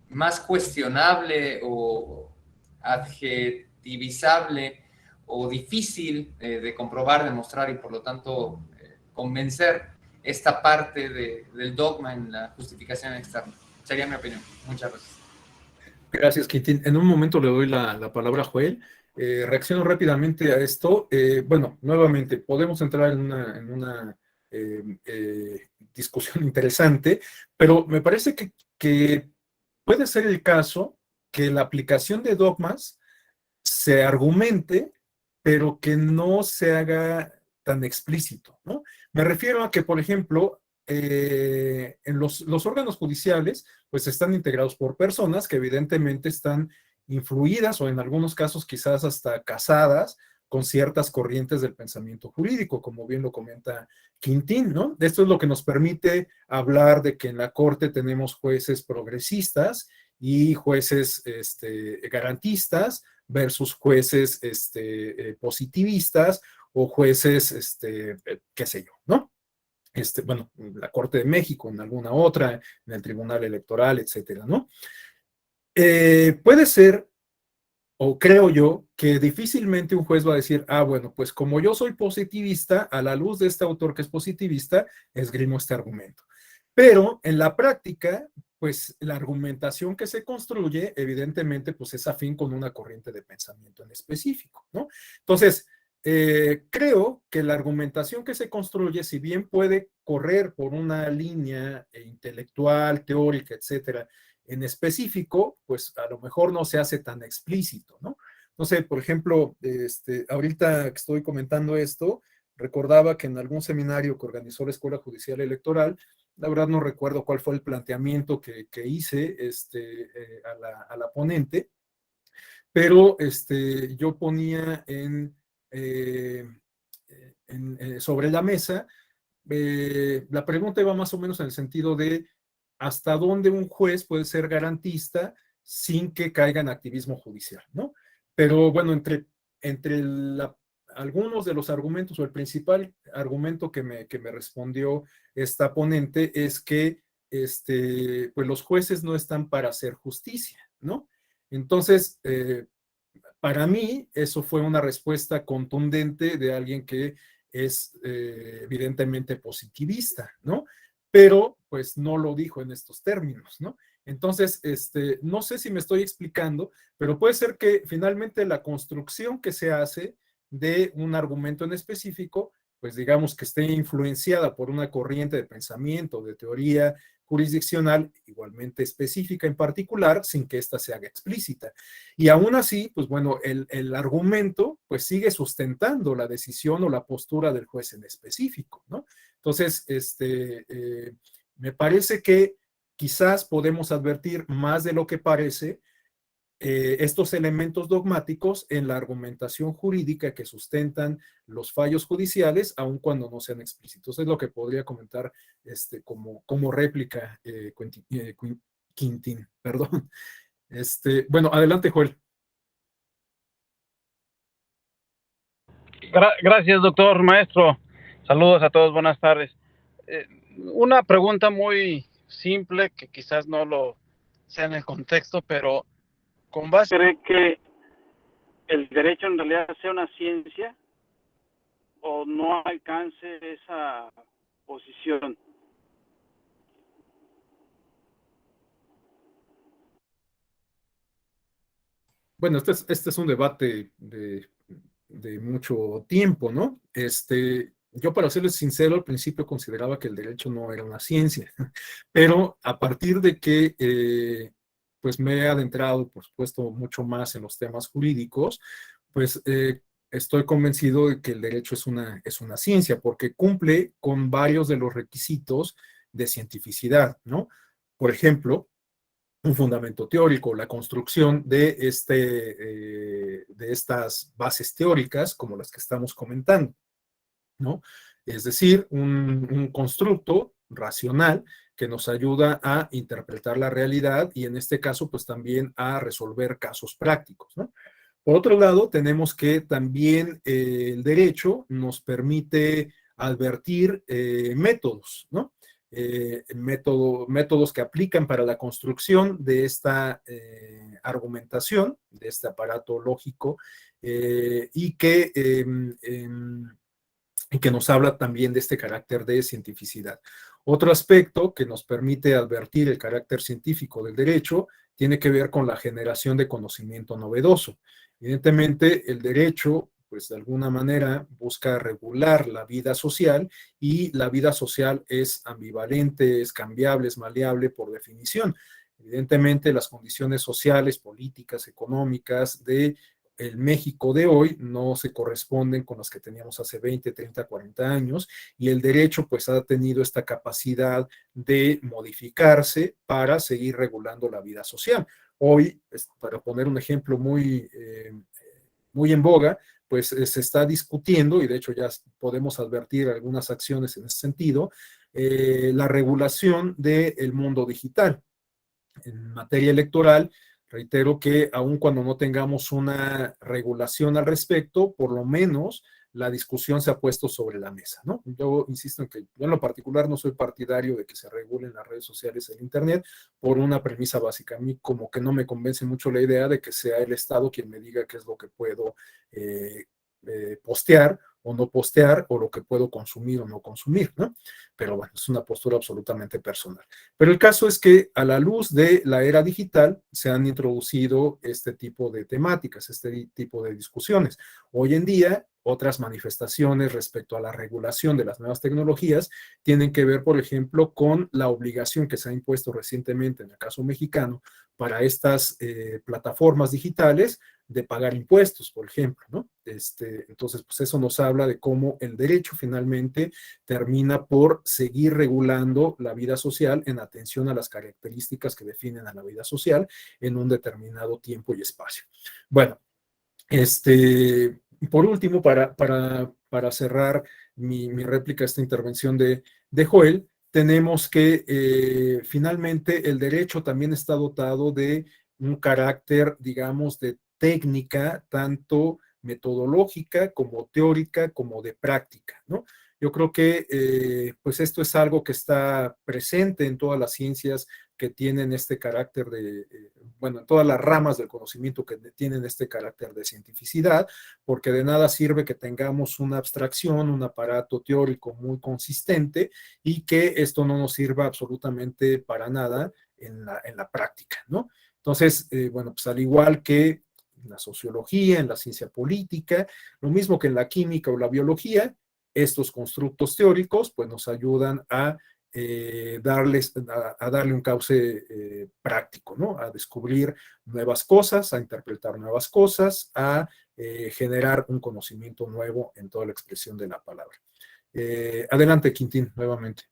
más cuestionable o adjetivizable o difícil de comprobar, demostrar y por lo tanto convencer esta parte del dogma en la justificación externa. Sería mi opinión. Muchas gracias. Gracias, Quintín. En un momento le doy la palabra a Joel. Reacciono rápidamente a esto. Bueno, nuevamente, podemos entrar en una discusión interesante, pero me parece que puede ser el caso que la aplicación de dogmas se argumente, pero que no se haga tan explícito, ¿no? Me refiero a que, por ejemplo, en los órganos judiciales, pues están integrados por personas que evidentemente están influidas o en algunos casos quizás hasta casadas con ciertas corrientes del pensamiento jurídico, como bien lo comenta Quintín, ¿no? Esto es lo que nos permite hablar de que en la Corte tenemos jueces progresistas y jueces garantistas versus jueces positivistas o jueces, qué sé yo, ¿no? Bueno, la Corte de México, en alguna otra, en el Tribunal Electoral, etcétera, ¿no? Puede ser, o creo yo, que difícilmente un juez va a decir, ah, bueno, pues como yo soy positivista, a la luz de este autor que es positivista, esgrimo este argumento. Pero en la práctica, pues la argumentación que se construye, evidentemente, pues es afín con una corriente de pensamiento en específico, ¿no? Entonces, creo que la argumentación que se construye, si bien puede correr por una línea intelectual, teórica, etcétera, en específico, pues a lo mejor no se hace tan explícito, ¿no? No sé, por ejemplo, ahorita que estoy comentando esto, recordaba que en algún seminario que organizó la Escuela Judicial Electoral, la verdad no recuerdo cuál fue el planteamiento que hice a la ponente, pero yo ponía sobre la mesa, la pregunta iba más o menos en el sentido de hasta dónde un juez puede ser garantista sin que caiga en activismo judicial, ¿no? Pero bueno, entre algunos de los argumentos o el principal argumento que me respondió esta ponente es que pues los jueces no están para hacer justicia, ¿no? Entonces, para mí, eso fue una respuesta contundente de alguien que es evidentemente positivista, ¿no? Pero pues no lo dijo en estos términos, ¿no? Entonces, no sé si me estoy explicando, pero puede ser que finalmente la construcción que se hace de un argumento en específico, pues digamos que esté influenciada por una corriente de pensamiento, de teoría jurisdiccional igualmente específica en particular, sin que ésta se haga explícita. Y aún así, pues bueno, el argumento pues sigue sustentando la decisión o la postura del juez en específico, ¿no? Entonces, me parece que quizás podemos advertir más de lo que parece estos elementos dogmáticos en la argumentación jurídica que sustentan los fallos judiciales, aun cuando no sean explícitos. Es lo que podría comentar como réplica, Quintín, perdón. Bueno, adelante, Joel. Gracias, doctor, maestro. Saludos a todos, buenas tardes. Una pregunta muy simple que quizás no lo sea en el contexto, pero con base... ¿Cree que el derecho en realidad sea una ciencia o no alcance esa posición? Bueno, este es un debate de mucho tiempo, ¿no? Yo, para serles sincero, al principio consideraba que el derecho no era una ciencia, pero a partir de que pues me he adentrado, por supuesto, mucho más en los temas jurídicos, pues estoy convencido de que el derecho es una ciencia, porque cumple con varios de los requisitos de cientificidad, ¿no? Por ejemplo, un fundamento teórico, la construcción de estas bases teóricas como las que estamos comentando, ¿no? Es decir, un constructo racional que nos ayuda a interpretar la realidad y en este caso, pues también a resolver casos prácticos, ¿no? Por otro lado, tenemos que también el derecho nos permite advertir métodos, ¿no? Métodos que aplican para la construcción de esta argumentación, de este aparato lógico, y que nos habla también de este carácter de cientificidad. Otro aspecto que nos permite advertir el carácter científico del derecho tiene que ver con la generación de conocimiento novedoso. Evidentemente, el derecho, pues de alguna manera, busca regular la vida social y la vida social es ambivalente, es cambiable, es maleable por definición. Evidentemente, las condiciones sociales, políticas, económicas de el México de hoy no se corresponden con las que teníamos hace 20, 30, 40 años y el derecho pues ha tenido esta capacidad de modificarse para seguir regulando la vida social. Hoy, para poner un ejemplo muy en boga, pues se está discutiendo, y de hecho ya podemos advertir algunas acciones en ese sentido, la regulación del mundo digital. En materia electoral, reitero que aun cuando no tengamos una regulación al respecto, por lo menos la discusión se ha puesto sobre la mesa, ¿no? Yo insisto en que yo en lo particular no soy partidario de que se regulen las redes sociales en Internet por una premisa básica. A mí como que no me convence mucho la idea de que sea el Estado quien me diga qué es lo que puedo postear o no postear, o lo que puedo consumir o no consumir, ¿no? Pero bueno, es una postura absolutamente personal. Pero el caso es que a la luz de la era digital se han introducido este tipo de temáticas, este tipo de discusiones. Hoy en día, otras manifestaciones respecto a la regulación de las nuevas tecnologías tienen que ver, por ejemplo, con la obligación que se ha impuesto recientemente en el caso mexicano para estas plataformas digitales de pagar impuestos, por ejemplo, ¿no? Entonces, pues eso nos habla de cómo el derecho finalmente termina por seguir regulando la vida social en atención a las características que definen a la vida social en un determinado tiempo y espacio. Bueno, por último, para cerrar mi réplica a esta intervención de Joel, tenemos que finalmente el derecho también está dotado de un carácter, digamos, de técnica, tanto metodológica como teórica, como de práctica, ¿no? Yo creo que pues esto es algo que está presente en todas las ciencias que tienen este carácter bueno, en todas las ramas del conocimiento que tienen este carácter de cientificidad, porque de nada sirve que tengamos una abstracción, un aparato teórico muy consistente y que esto no nos sirva absolutamente para nada en la práctica, ¿no? Entonces, bueno, pues al igual que en la sociología, en la ciencia política, lo mismo que en la química o la biología, estos constructos teóricos pues nos ayudan a darle un cauce práctico, ¿no? A descubrir nuevas cosas, a interpretar nuevas cosas, a generar un conocimiento nuevo en toda la expresión de la palabra. Adelante, Quintín, nuevamente.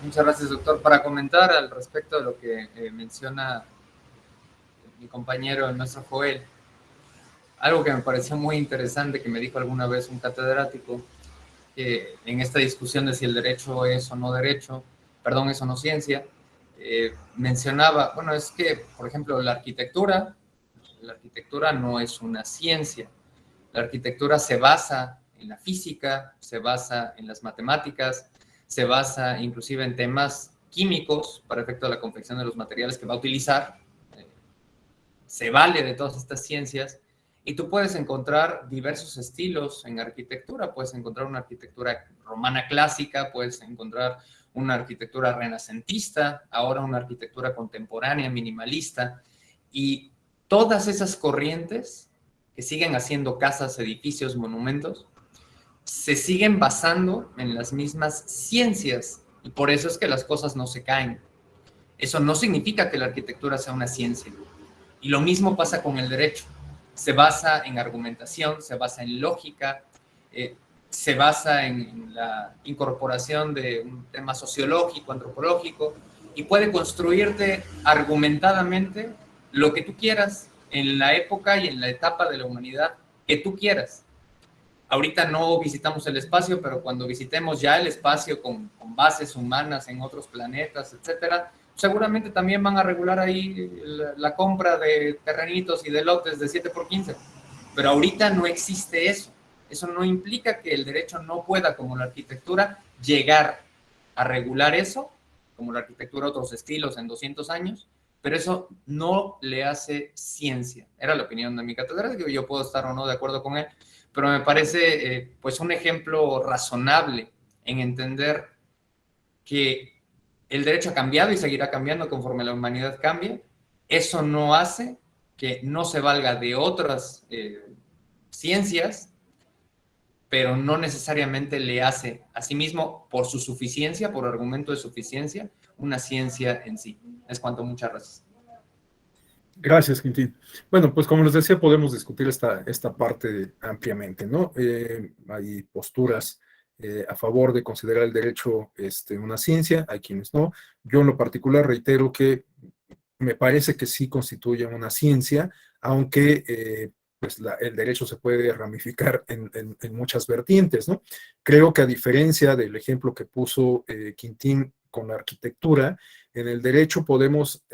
Muchas gracias, doctor. Para comentar al respecto de lo que menciona mi compañero, el maestro Joel, algo que me pareció muy interesante que me dijo alguna vez un catedrático, en esta discusión de si el derecho es o no derecho, perdón, es o no ciencia, mencionaba, bueno, es que, por ejemplo, la arquitectura no es una ciencia. La arquitectura se basa en la física, se basa en las matemáticas, se basa inclusive en temas químicos para efecto de la confección de los materiales que va a utilizar. Se vale de todas estas ciencias y tú puedes encontrar diversos estilos en arquitectura. Puedes encontrar una arquitectura romana clásica, puedes encontrar una arquitectura renacentista, ahora una arquitectura contemporánea, minimalista, y todas esas corrientes que siguen haciendo casas, edificios, monumentos, se siguen basando en las mismas ciencias, y por eso es que las cosas no se caen. Eso no significa que la arquitectura sea una ciencia. Y lo mismo pasa con el derecho. Se basa en argumentación, se basa en lógica, se basa en la incorporación de un tema sociológico, antropológico, y puede construirte argumentadamente lo que tú quieras en la época y en la etapa de la humanidad que tú quieras. Ahorita no visitamos el espacio, pero cuando visitemos ya el espacio con bases humanas en otros planetas, etcétera, seguramente también van a regular ahí la compra de terrenitos y de lotes de 7x15. Pero ahorita no existe eso. Eso no implica que el derecho no pueda, como la arquitectura, llegar a regular eso, como la arquitectura otros estilos en 200 años, pero eso no le hace ciencia. Era la opinión de mi catedrático, yo puedo estar o no de acuerdo con él, pero me parece pues un ejemplo razonable en entender que el derecho ha cambiado y seguirá cambiando conforme la humanidad cambie. Eso no hace que no se valga de otras ciencias, pero no necesariamente le hace a sí mismo, por su suficiencia, por argumento de suficiencia, una ciencia en sí. Es cuanto, muchas gracias. Gracias, Quintín. Bueno, pues como les decía, podemos discutir esta parte ampliamente, ¿no? Hay posturas a favor de considerar el derecho una ciencia, hay quienes no. Yo en lo particular reitero que me parece que sí constituye una ciencia, aunque pues el derecho se puede ramificar en muchas vertientes, ¿no? Creo que a diferencia del ejemplo que puso Quintín con la arquitectura, en el derecho podemos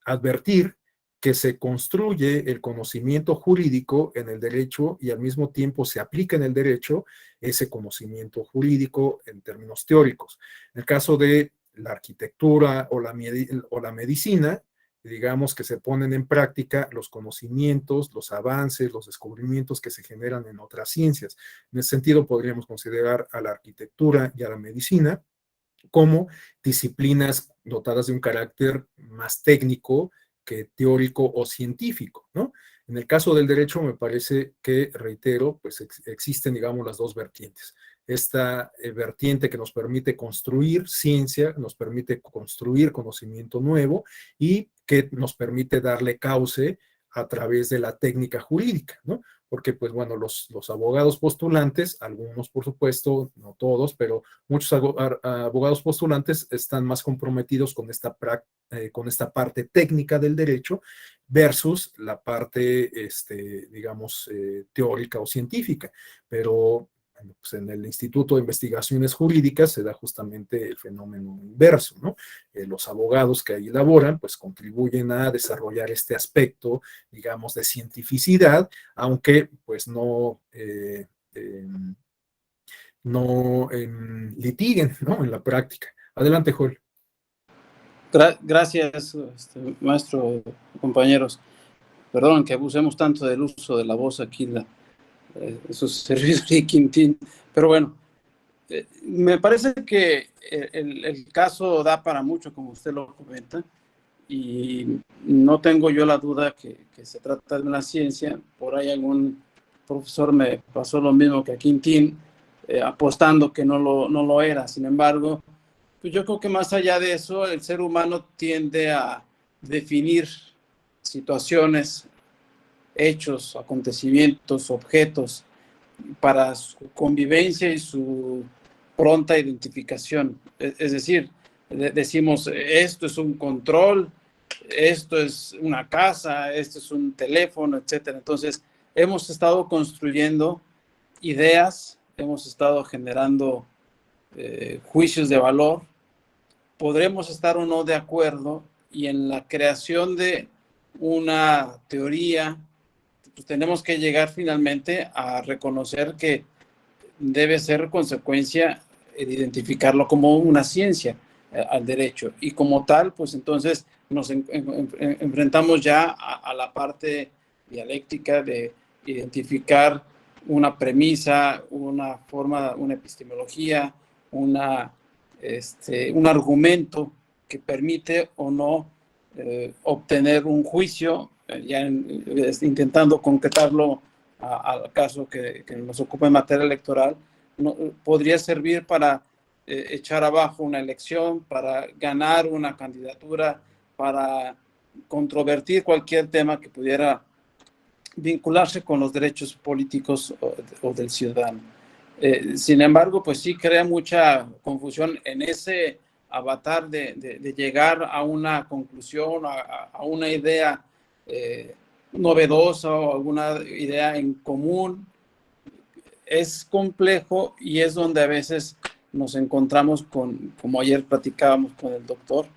advertir que se construye el conocimiento jurídico en el derecho y al mismo tiempo se aplica en el derecho ese conocimiento jurídico en términos teóricos. En el caso de la arquitectura o la medicina, digamos que se ponen en práctica los conocimientos, los avances, los descubrimientos que se generan en otras ciencias. En ese sentido, podríamos considerar a la arquitectura y a la medicina como disciplinas dotadas de un carácter más técnico que teórico o científico, ¿no? En el caso del derecho me parece que, reitero, pues existen, digamos, las dos vertientes. Esta vertiente que nos permite construir ciencia, nos permite construir conocimiento nuevo y que nos permite darle cauce a través de la técnica jurídica, ¿no? Porque, pues bueno, los abogados postulantes, algunos por supuesto, no todos, pero muchos abogados postulantes están más comprometidos con esta parte técnica del derecho versus la parte, digamos, teórica o científica. Pero pues en el Instituto de Investigaciones Jurídicas se da justamente el fenómeno inverso, ¿no? Los abogados que ahí laboran, pues contribuyen a desarrollar este aspecto, digamos, de cientificidad, aunque pues no litiguen, ¿no? En la práctica. Adelante, Joel. Gracias, maestro, compañeros. Perdón que abusemos tanto del uso de la voz aquí, sus servicios de Quintín, pero bueno, me parece que el caso da para mucho, como usted lo comenta, y no tengo yo la duda que se trata de una ciencia. Por ahí algún profesor me pasó lo mismo que a Quintín, apostando que no lo era. Sin embargo, pues yo creo que más allá de eso, el ser humano tiende a definir situaciones, hechos, acontecimientos, objetos, para su convivencia y su pronta identificación. Es decir, decimos, esto es un control, esto es una casa, esto es un teléfono, etcétera. Entonces, hemos estado construyendo ideas, hemos estado generando juicios de valor. Podremos estar o no de acuerdo, y en la creación de una teoría, pues tenemos que llegar finalmente a reconocer que debe ser consecuencia de identificarlo como una ciencia al derecho. Y como tal, pues entonces nos enfrentamos ya a la parte dialéctica de identificar una premisa, una forma, una epistemología, un argumento que permite o no obtener un juicio intentando concretarlo al caso que nos ocupa en materia electoral, podría servir para echar abajo una elección, para ganar una candidatura, para controvertir cualquier tema que pudiera vincularse con los derechos políticos o del ciudadano. Sin embargo, pues sí crea mucha confusión en ese avatar de llegar a una conclusión, a una idea novedosa o alguna idea en común. Es complejo y es donde a veces nos encontramos como ayer platicábamos con el doctor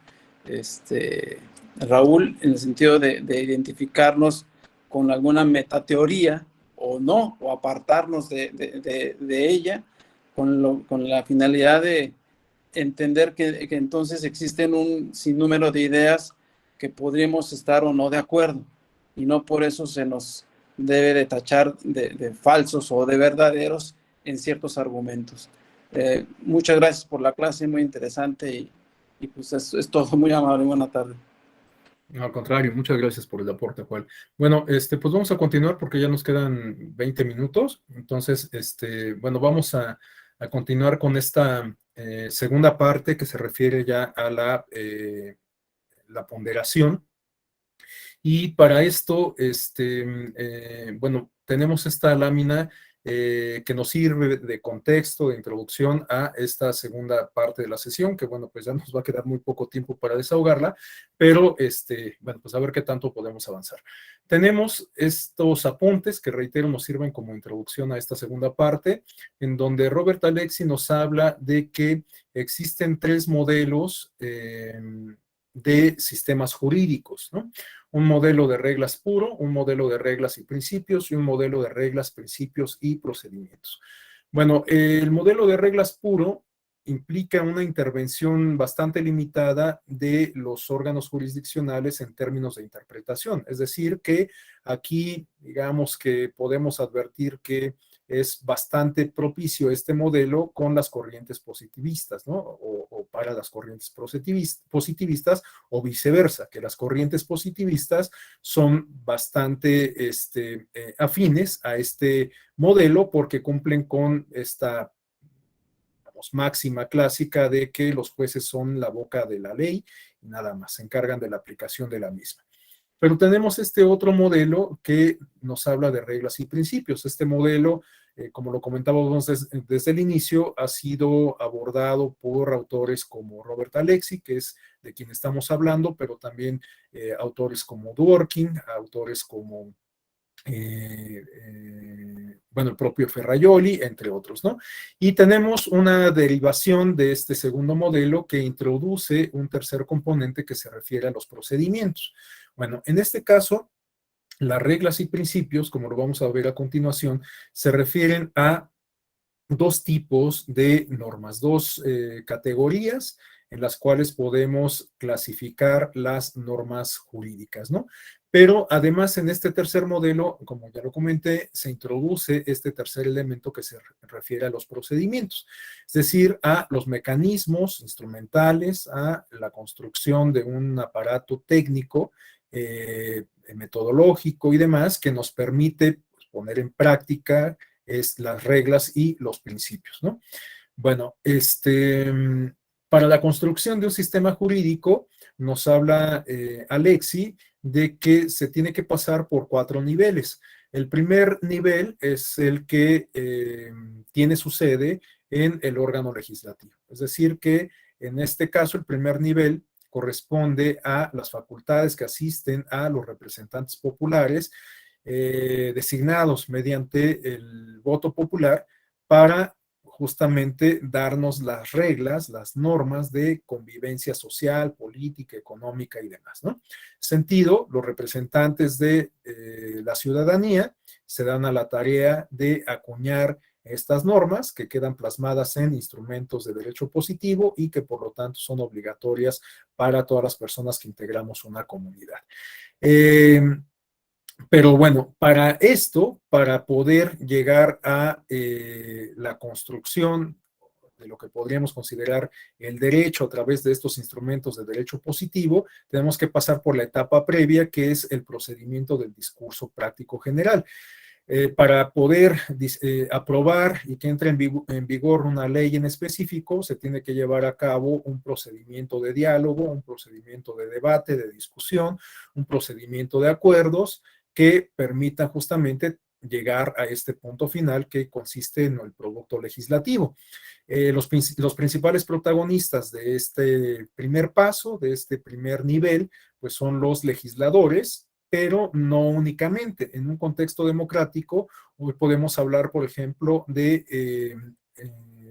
Raúl, en el sentido de identificarnos con alguna metateoría o no, o apartarnos de ella con la finalidad de entender que entonces existen un sinnúmero de ideas que podríamos estar o no de acuerdo, y no por eso se nos debe de tachar de falsos o de verdaderos en ciertos argumentos. Muchas gracias por la clase, muy interesante, y pues es todo. Muy amable, buena tarde. No, al contrario, muchas gracias por el aporte, Juan. Bueno, pues vamos a continuar porque ya nos quedan 20 minutos. Entonces, bueno, vamos a continuar con esta segunda parte que se refiere ya a la ponderación. Y para esto, bueno, tenemos esta lámina que nos sirve de contexto, de introducción a esta segunda parte de la sesión, que bueno, pues ya nos va a quedar muy poco tiempo para desahogarla, pero bueno, pues a ver qué tanto podemos avanzar. Tenemos estos apuntes que, reitero, nos sirven como introducción a esta segunda parte, en donde Robert Alexy nos habla de que existen tres modelos de sistemas jurídicos, ¿no? Un modelo de reglas puro, un modelo de reglas y principios y un modelo de reglas, principios y procedimientos. Bueno, el modelo de reglas puro implica una intervención bastante limitada de los órganos jurisdiccionales en términos de interpretación. Es decir, que aquí, digamos que podemos advertir que es bastante propicio este modelo con las corrientes positivistas, ¿no? O para las corrientes positivistas o viceversa, que las corrientes positivistas son bastante afines a este modelo porque cumplen con esta máxima clásica de que los jueces son la boca de la ley y nada más, se encargan de la aplicación de la misma. Pero tenemos este otro modelo que nos habla de reglas y principios. Este modelo, como lo comentábamos desde el inicio, ha sido abordado por autores como Robert Alexy, que es de quien estamos hablando, pero también autores como Dworkin, autores como bueno, el propio Ferraioli, entre otros, ¿no? Y tenemos una derivación de este segundo modelo que introduce un tercer componente que se refiere a los procedimientos. Bueno, en este caso, las reglas y principios, como lo vamos a ver a continuación, se refieren a dos tipos de normas, dos categorías en las cuales podemos clasificar las normas jurídicas, ¿no? Pero además en este tercer modelo, como ya lo comenté, se introduce este tercer elemento que se refiere a los procedimientos, es decir, a los mecanismos instrumentales, a la construcción de un aparato técnico, metodológico y demás que nos permite poner en práctica las reglas y los principios, ¿no? Bueno, para la construcción de un sistema jurídico nos habla Alexy de que se tiene que pasar por 4 niveles. El primer nivel es el que tiene su sede en el órgano legislativo. Es decir, que en este caso el primer nivel corresponde a las facultades que asisten a los representantes populares designados mediante el voto popular para justamente darnos las reglas, las normas de convivencia social, política, económica y demás, ¿no? Sentido, los representantes de la ciudadanía se dan a la tarea de acuñar estas normas que quedan plasmadas en instrumentos de derecho positivo y que por lo tanto son obligatorias para todas las personas que integramos una comunidad. Pero bueno, para esto, para poder llegar a la construcción lo que podríamos considerar el derecho a través de estos instrumentos de derecho positivo, tenemos que pasar por la etapa previa, que es el procedimiento del discurso práctico general. Para poder aprobar y que entre en vigor una ley en específico, se tiene que llevar a cabo un procedimiento de diálogo, un procedimiento de debate, de discusión, un procedimiento de acuerdos que permitan justamente llegar a este punto final que consiste en el producto legislativo. Los principales protagonistas de este primer paso, de este primer nivel, pues son los legisladores, pero no únicamente. En un contexto democrático, hoy podemos hablar, por ejemplo, de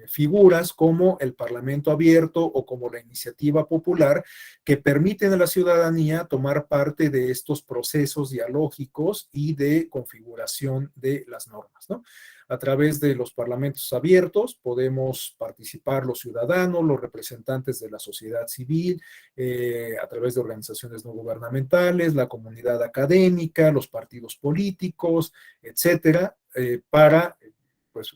figuras como el Parlamento abierto o como la iniciativa popular, que permiten a la ciudadanía tomar parte de estos procesos dialógicos y de configuración de las normas, ¿no? A través de los parlamentos abiertos podemos participar los ciudadanos, los representantes de la sociedad civil, a través de organizaciones no gubernamentales, la comunidad académica, los partidos políticos, etcétera, para pues,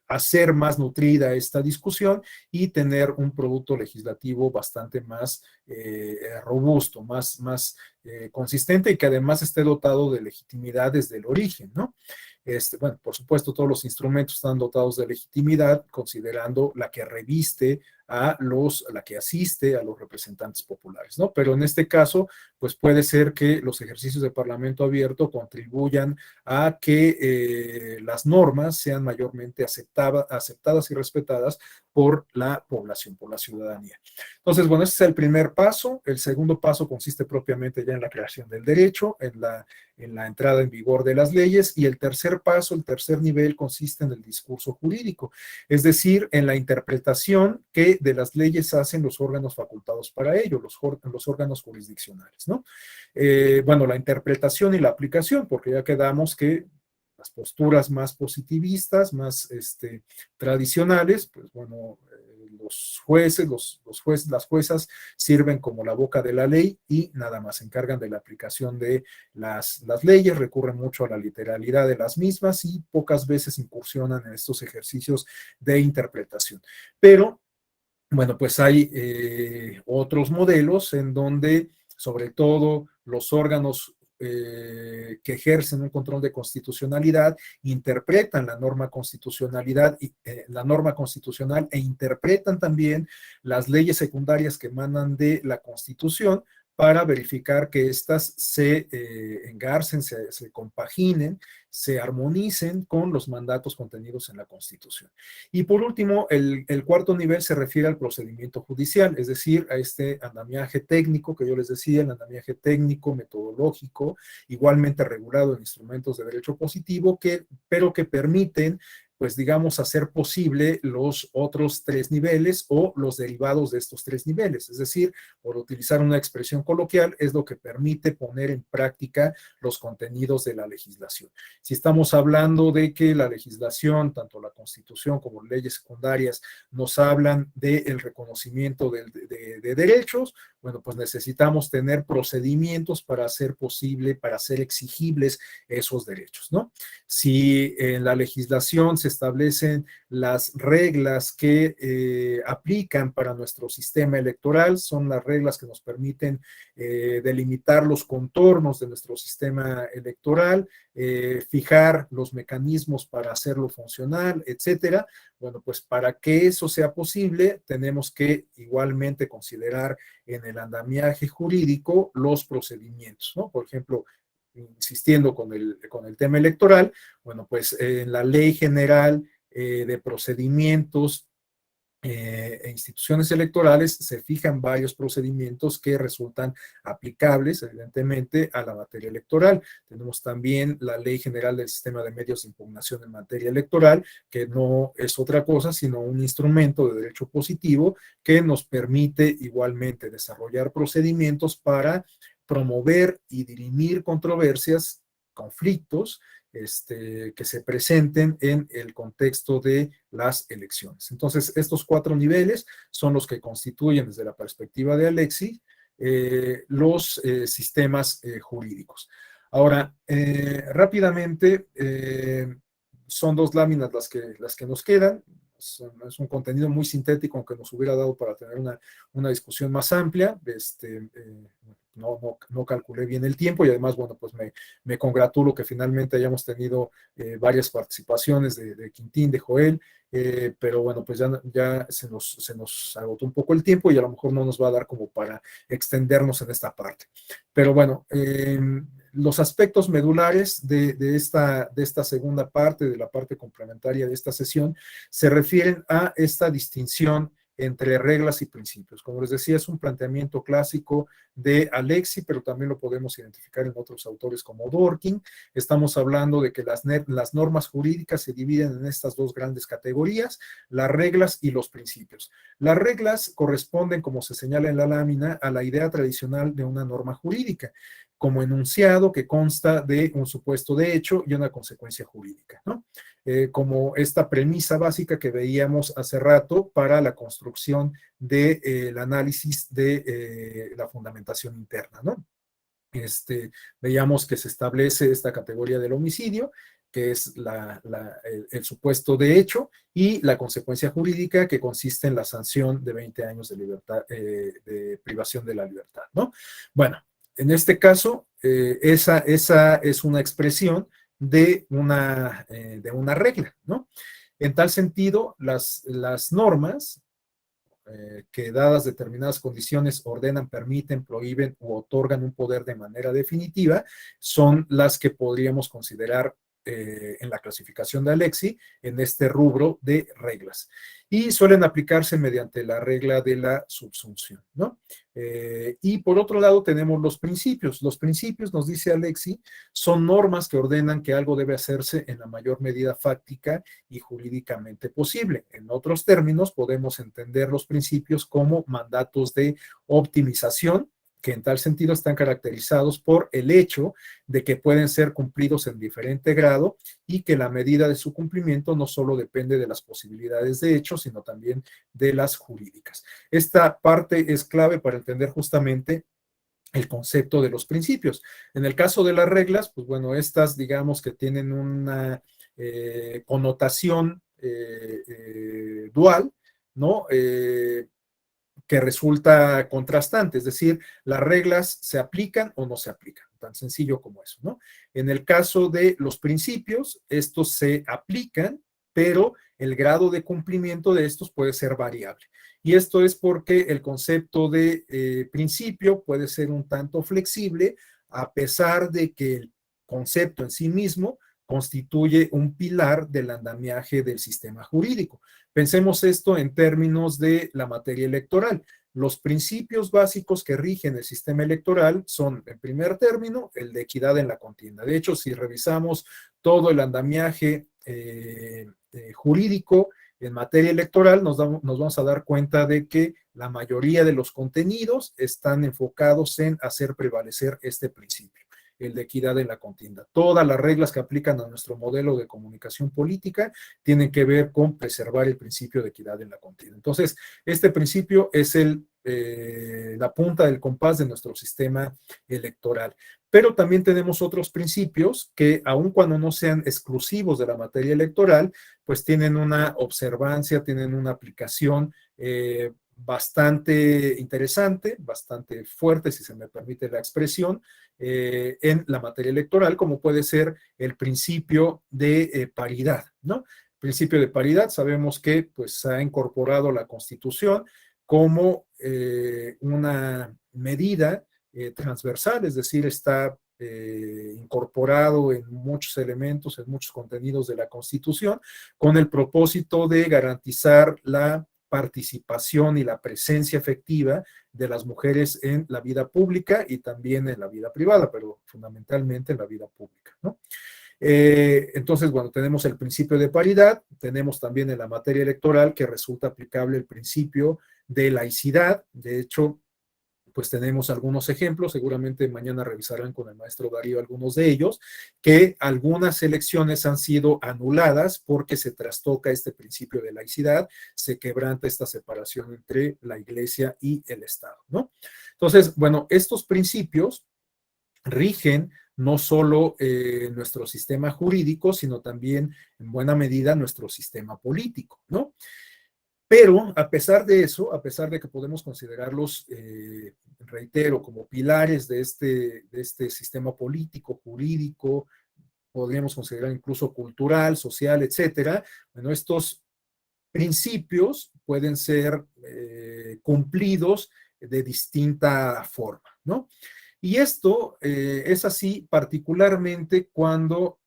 hacer más nutrida esta discusión y tener un producto legislativo bastante más robusto, más consistente y que además esté dotado de legitimidad desde el origen, ¿no? Bueno, por supuesto, todos los instrumentos están dotados de legitimidad, considerando la que reviste la que asiste a los representantes populares, ¿no? Pero en este caso, pues puede ser que los ejercicios de parlamento abierto contribuyan a que las normas sean mayormente aceptadas y respetadas por la población, por la ciudadanía. Entonces, bueno, ese es el primer paso. El segundo paso consiste propiamente ya en la creación del derecho, en la entrada en vigor de las leyes, y el tercer paso, el tercer nivel, consiste en el discurso jurídico, es decir, en la interpretación que de las leyes hacen los órganos facultados para ello, los órganos jurisdiccionales, ¿no? Bueno, la interpretación y la aplicación, porque ya quedamos que las posturas más positivistas, más tradicionales, pues bueno, los jueces, las juezas sirven como la boca de la ley y nada más se encargan de la aplicación de las leyes, recurren mucho a la literalidad de las mismas y pocas veces incursionan en estos ejercicios de interpretación. Pero, bueno, pues hay otros modelos en donde, sobre todo, los órganos que ejercen un control de constitucionalidad interpretan la norma la norma constitucional e interpretan también las leyes secundarias que emanan de la Constitución para verificar que éstas se engarcen, se compaginen, se armonicen con los mandatos contenidos en la Constitución. Y por último, el cuarto nivel se refiere al procedimiento judicial, es decir, a este andamiaje técnico que yo les decía, el andamiaje técnico, metodológico, igualmente regulado en instrumentos de derecho positivo, pero que permiten, pues digamos, hacer posible los otros tres niveles o los derivados de estos tres niveles. Es decir, por utilizar una expresión coloquial, es lo que permite poner en práctica los contenidos de la legislación. Si estamos hablando de que la legislación, tanto la Constitución como leyes secundarias, nos hablan del reconocimiento de derechos, bueno, pues necesitamos tener procedimientos para hacer posible, para hacer exigibles esos derechos, ¿no? Si en la legislación se establecen las reglas que aplican para nuestro sistema electoral, son las reglas que nos permiten delimitar los contornos de nuestro sistema electoral, fijar los mecanismos para hacerlo funcional, etcétera. Bueno, pues para que eso sea posible, tenemos que igualmente considerar en el andamiaje jurídico los procedimientos, ¿no? Por ejemplo, insistiendo con el tema electoral, bueno, pues en la Ley General de Procedimientos e instituciones electorales se fijan varios procedimientos que resultan aplicables, evidentemente, a la materia electoral. Tenemos también la Ley General del Sistema de Medios de Impugnación en materia electoral, que no es otra cosa sino un instrumento de derecho positivo que nos permite igualmente desarrollar procedimientos para promover y dirimir controversias, conflictos, que se presenten en el contexto de las elecciones. Entonces, estos cuatro niveles son los que constituyen, desde la perspectiva de Alexis, los sistemas jurídicos. Ahora, rápidamente, son dos láminas las que nos quedan. es un contenido muy sintético, aunque nos hubiera dado para tener una discusión más amplia. No calculé bien el tiempo y además, bueno, pues me congratulo que finalmente hayamos tenido varias participaciones de Quintín, de Joel, pero bueno, pues ya se nos agotó un poco el tiempo y a lo mejor no nos va a dar como para extendernos en esta parte. Pero bueno, los aspectos medulares de esta segunda parte, de la parte complementaria de esta sesión, se refieren a esta distinción entre reglas y principios. Como les decía, es un planteamiento clásico de Alexi, pero también lo podemos identificar en otros autores como Dworkin. Estamos hablando de que las normas jurídicas se dividen en estas dos grandes categorías, las reglas y los principios. Las reglas corresponden, como se señala en la lámina, a la idea tradicional de una norma jurídica, como enunciado que consta de un supuesto de hecho y una consecuencia jurídica, ¿no? Como esta premisa básica que veíamos hace rato para la construcción del análisis de la fundamentación interna, ¿no? Veíamos que se establece esta categoría del homicidio, que es el supuesto de hecho, y la consecuencia jurídica, que consiste en la sanción de 20 años de libertad, de privación de la libertad, ¿no? Bueno, en este caso, esa es una expresión de una regla, ¿no? En tal sentido, las normas que dadas determinadas condiciones ordenan, permiten, prohíben u otorgan un poder de manera definitiva, son las que podríamos considerar en la clasificación de Alexi en este rubro de reglas. Y suelen aplicarse mediante la regla de la subsunción, ¿no? Y por otro lado tenemos los principios. Los principios, nos dice Alexi, son normas que ordenan que algo debe hacerse en la mayor medida fáctica y jurídicamente posible. En otros términos, podemos entender los principios como mandatos de optimización, que en tal sentido están caracterizados por el hecho de que pueden ser cumplidos en diferente grado y que la medida de su cumplimiento no solo depende de las posibilidades de hecho, sino también de las jurídicas. Esta parte es clave para entender justamente el concepto de los principios. En el caso de las reglas, pues bueno, estas digamos que tienen una connotación dual, ¿no? Que resulta contrastante, es decir, las reglas se aplican o no se aplican, tan sencillo como eso, ¿no? En el caso de los principios, estos se aplican, pero el grado de cumplimiento de estos puede ser variable. Y esto es porque el concepto de principio puede ser un tanto flexible, a pesar de que el concepto en sí mismo constituye un pilar del andamiaje del sistema jurídico. Pensemos esto en términos de la materia electoral. Los principios básicos que rigen el sistema electoral son, en primer término, el de equidad en la contienda. De hecho, si revisamos todo el andamiaje jurídico en materia electoral, nos vamos a dar cuenta de que la mayoría de los contenidos están enfocados en hacer prevalecer este principio, el de equidad en la contienda. Todas las reglas que aplican a nuestro modelo de comunicación política tienen que ver con preservar el principio de equidad en la contienda. Entonces, este principio es la punta del compás de nuestro sistema electoral. Pero también tenemos otros principios que, aun cuando no sean exclusivos de la materia electoral, pues tienen una observancia, tienen una aplicación bastante interesante, bastante fuerte, si se me permite la expresión, en la materia electoral, como puede ser el principio de paridad, ¿no? El principio de paridad, sabemos que pues se ha incorporado la Constitución como una medida transversal, es decir, está incorporado en muchos elementos, en muchos contenidos de la Constitución, con el propósito de garantizar la participación y la presencia efectiva de las mujeres en la vida pública y también en la vida privada, pero fundamentalmente en la vida pública, ¿no? Entonces, bueno, tenemos el principio de paridad, tenemos también en la materia electoral que resulta aplicable el principio de laicidad. De hecho, pues tenemos algunos ejemplos, seguramente mañana revisarán con el maestro Darío algunos de ellos, que algunas elecciones han sido anuladas porque se trastoca este principio de laicidad, se quebranta esta separación entre la Iglesia y el Estado, ¿no? Entonces, bueno, estos principios rigen no solo nuestro sistema jurídico, sino también en buena medida nuestro sistema político, ¿no? Pero a pesar de eso, a pesar de que podemos considerarlos, reitero, como pilares de este sistema político, jurídico, podríamos considerar incluso cultural, social, etcétera, bueno, estos principios pueden ser cumplidos de distinta forma, ¿no? Y esto es así particularmente cuando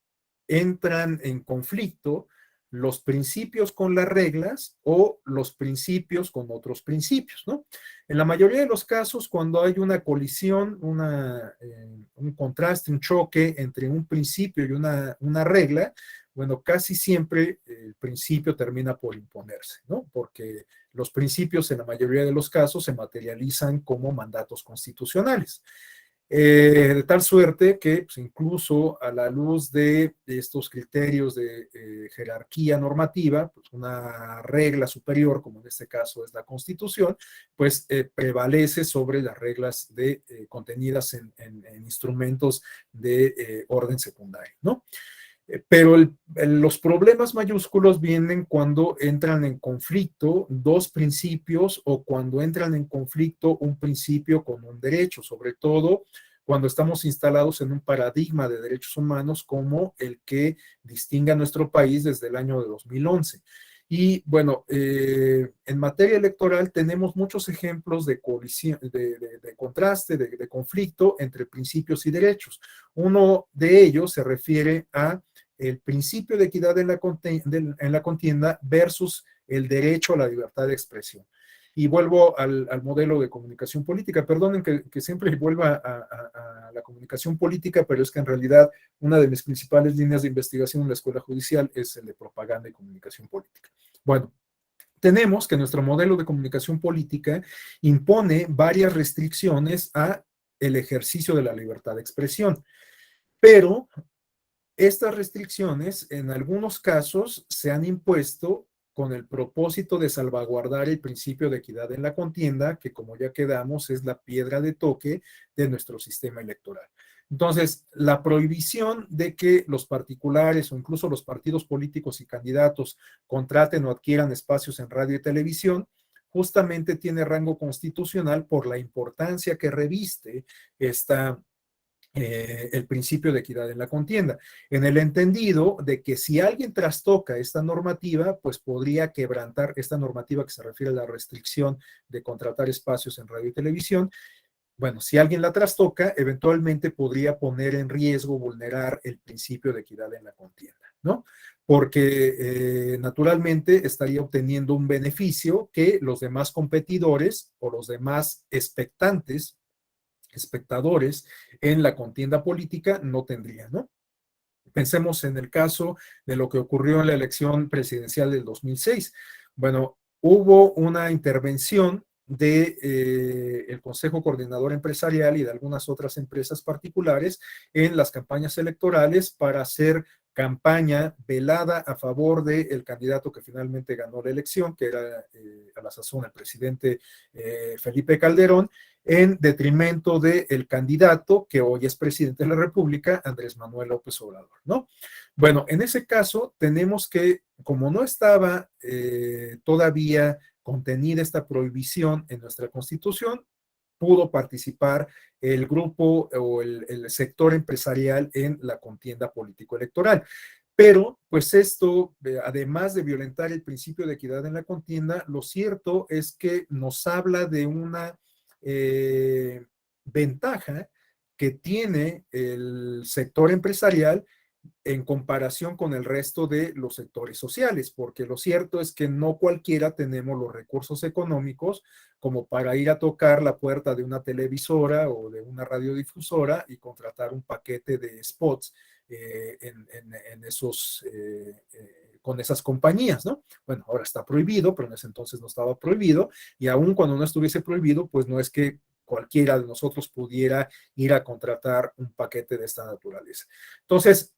entran en conflicto los principios con las reglas o los principios con otros principios, ¿no? En la mayoría de los casos, cuando hay una colisión, un contraste, un choque entre un principio y una regla, bueno, casi siempre el principio termina por imponerse, ¿no? Porque los principios en la mayoría de los casos se materializan como mandatos constitucionales. De tal suerte que pues, incluso a la luz de estos criterios de jerarquía normativa, pues una regla superior, como en este caso es la Constitución, pues prevalece sobre las reglas contenidas en instrumentos de orden secundario, ¿no? Pero los problemas mayúsculos vienen cuando entran en conflicto dos principios o cuando entran en conflicto un principio con un derecho, sobre todo cuando estamos instalados en un paradigma de derechos humanos como el que distingue a nuestro país desde el año de 2011. Y bueno, en materia electoral tenemos muchos ejemplos de colisión, de contraste, de conflicto entre principios y derechos. Uno de ellos se refiere a el principio de equidad en la contienda versus el derecho a la libertad de expresión. Y vuelvo al modelo de comunicación política. Perdonen que siempre vuelva a la comunicación política, pero es que en realidad una de mis principales líneas de investigación en la Escuela Judicial es el de propaganda y comunicación política. Bueno, tenemos que nuestro modelo de comunicación política impone varias restricciones a el ejercicio de la libertad de expresión, pero estas restricciones en algunos casos se han impuesto con el propósito de salvaguardar el principio de equidad en la contienda, que como ya quedamos es la piedra de toque de nuestro sistema electoral. Entonces, la prohibición de que los particulares o incluso los partidos políticos y candidatos contraten o adquieran espacios en radio y televisión, justamente tiene rango constitucional por la importancia que reviste el principio de equidad en la contienda, en el entendido de que si alguien trastoca esta normativa, pues podría quebrantar esta normativa que se refiere a la restricción de contratar espacios en radio y televisión. Bueno, si alguien la trastoca, eventualmente podría poner en riesgo, vulnerar el principio de equidad en la contienda, ¿no? Porque naturalmente estaría obteniendo un beneficio que los demás competidores o los demás espectadores en la contienda política no tendrían, ¿no? Pensemos en el caso de lo que ocurrió en la elección presidencial del 2006. Bueno, hubo una intervención del Consejo Coordinador Empresarial y de algunas otras empresas particulares en las campañas electorales para hacer campaña velada a favor del candidato que finalmente ganó la elección, que era a la sazón el presidente Felipe Calderón, en detrimento del candidato que hoy es presidente de la República, Andrés Manuel López Obrador, ¿no? Bueno, en ese caso tenemos que, como no estaba todavía contenida esta prohibición en nuestra Constitución, pudo participar el grupo o el sector empresarial en la contienda político-electoral. Pero, pues esto, además de violentar el principio de equidad en la contienda, lo cierto es que nos habla de una ventaja que tiene el sector empresarial en comparación con el resto de los sectores sociales, porque lo cierto es que no cualquiera tenemos los recursos económicos como para ir a tocar la puerta de una televisora o de una radiodifusora y contratar un paquete de spots con esas compañías, ¿no? Bueno, ahora está prohibido, pero en ese entonces no estaba prohibido, y aún cuando no estuviese prohibido, pues no es que cualquiera de nosotros pudiera ir a contratar un paquete de esta naturaleza. Entonces,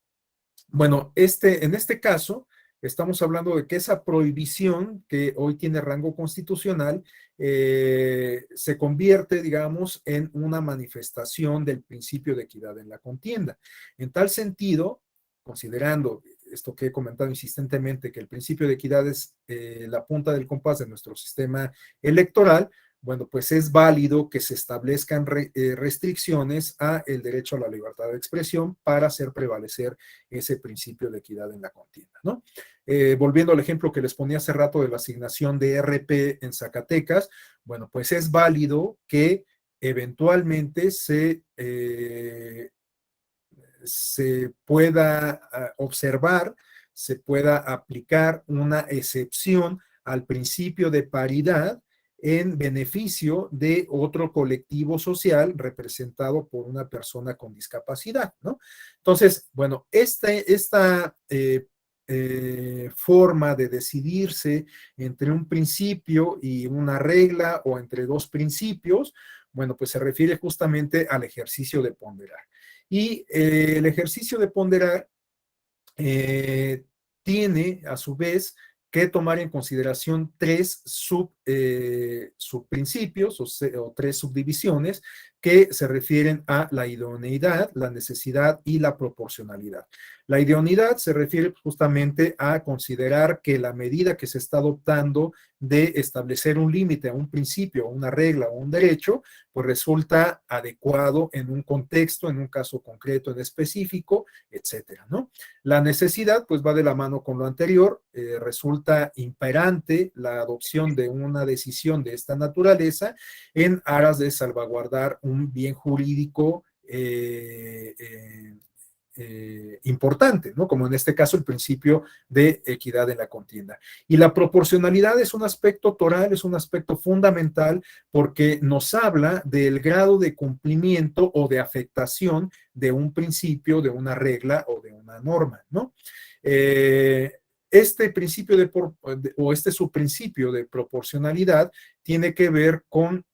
bueno, en este caso, estamos hablando de que esa prohibición, que hoy tiene rango constitucional, se convierte, digamos, en una manifestación del principio de equidad en la contienda. En tal sentido, considerando esto que he comentado insistentemente, que el principio de equidad es la punta del compás de nuestro sistema electoral, bueno, pues es válido que se establezcan restricciones a el derecho a la libertad de expresión para hacer prevalecer ese principio de equidad en la contienda, ¿no? Volviendo al ejemplo que les ponía hace rato de la asignación de RP en Zacatecas, bueno, pues es válido que eventualmente se pueda observar, se pueda aplicar una excepción al principio de paridad en beneficio de otro colectivo social representado por una persona con discapacidad, ¿no? Entonces, bueno, esta forma de decidirse entre un principio y una regla o entre dos principios, bueno, pues se refiere justamente al ejercicio de ponderar. Y el ejercicio de ponderar tiene, a su vez, que tomar en consideración tres subprincipios o tres subdivisiones que se refieren a la idoneidad, la necesidad y la proporcionalidad. La idoneidad se refiere justamente a considerar que la medida que se está adoptando de establecer un límite a un principio, una regla o un derecho, pues resulta adecuado en un contexto, en un caso concreto, en específico, etcétera, ¿no? La necesidad, pues va de la mano con lo anterior, resulta imperante la adopción de una decisión de esta naturaleza en aras de salvaguardar un bien jurídico importante, ¿no? Como en este caso el principio de equidad en la contienda. Y la proporcionalidad es un aspecto toral, es un aspecto fundamental porque nos habla del grado de cumplimiento o de afectación de un principio, de una regla o de una norma, ¿no? Este principio o este subprincipio de proporcionalidad tiene que ver con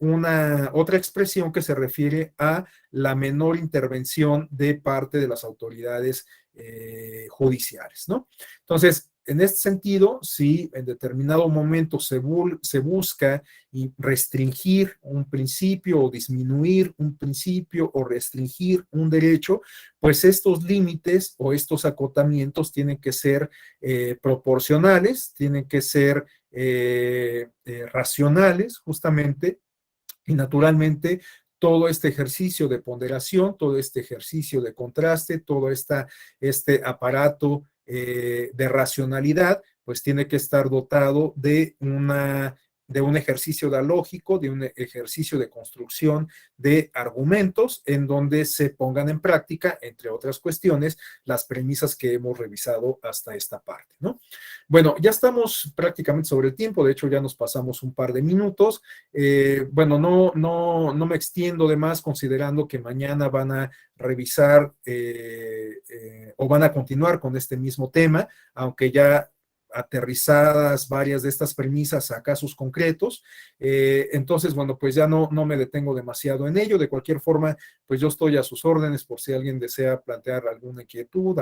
una otra expresión que se refiere a la menor intervención de parte de las autoridades judiciales, ¿no? Entonces, en este sentido, si en determinado momento se busca restringir un principio o disminuir un principio o restringir un derecho, pues estos límites o estos acotamientos tienen que ser proporcionales, tienen que ser racionales, justamente, y naturalmente todo este ejercicio de ponderación, todo este ejercicio de contraste, todo este aparato de racionalidad, pues tiene que estar dotado de un ejercicio dialógico, de un ejercicio de construcción de argumentos en donde se pongan en práctica, entre otras cuestiones, las premisas que hemos revisado hasta esta parte, ¿no? Bueno, ya estamos prácticamente sobre el tiempo, de hecho ya nos pasamos un par de minutos. Bueno, no me extiendo de más considerando que mañana van a revisar o van a continuar con este mismo tema, aunque ya aterrizadas varias de estas premisas a casos concretos. Entonces, bueno, pues ya no me detengo demasiado en ello. De cualquier forma, pues yo estoy a sus órdenes por si alguien desea plantear alguna inquietud,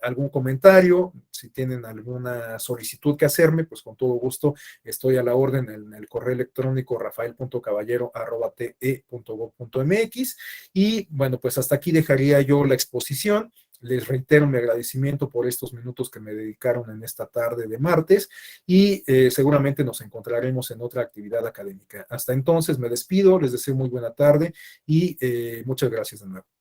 algún comentario, si tienen alguna solicitud que hacerme, pues con todo gusto estoy a la orden en el correo electrónico rafael.caballero@te.gov.mx. Y bueno, pues hasta aquí dejaría yo la exposición. Les reitero mi agradecimiento por estos minutos que me dedicaron en esta tarde de martes y seguramente nos encontraremos en otra actividad académica. Hasta entonces me despido, les deseo muy buena tarde y muchas gracias de nuevo.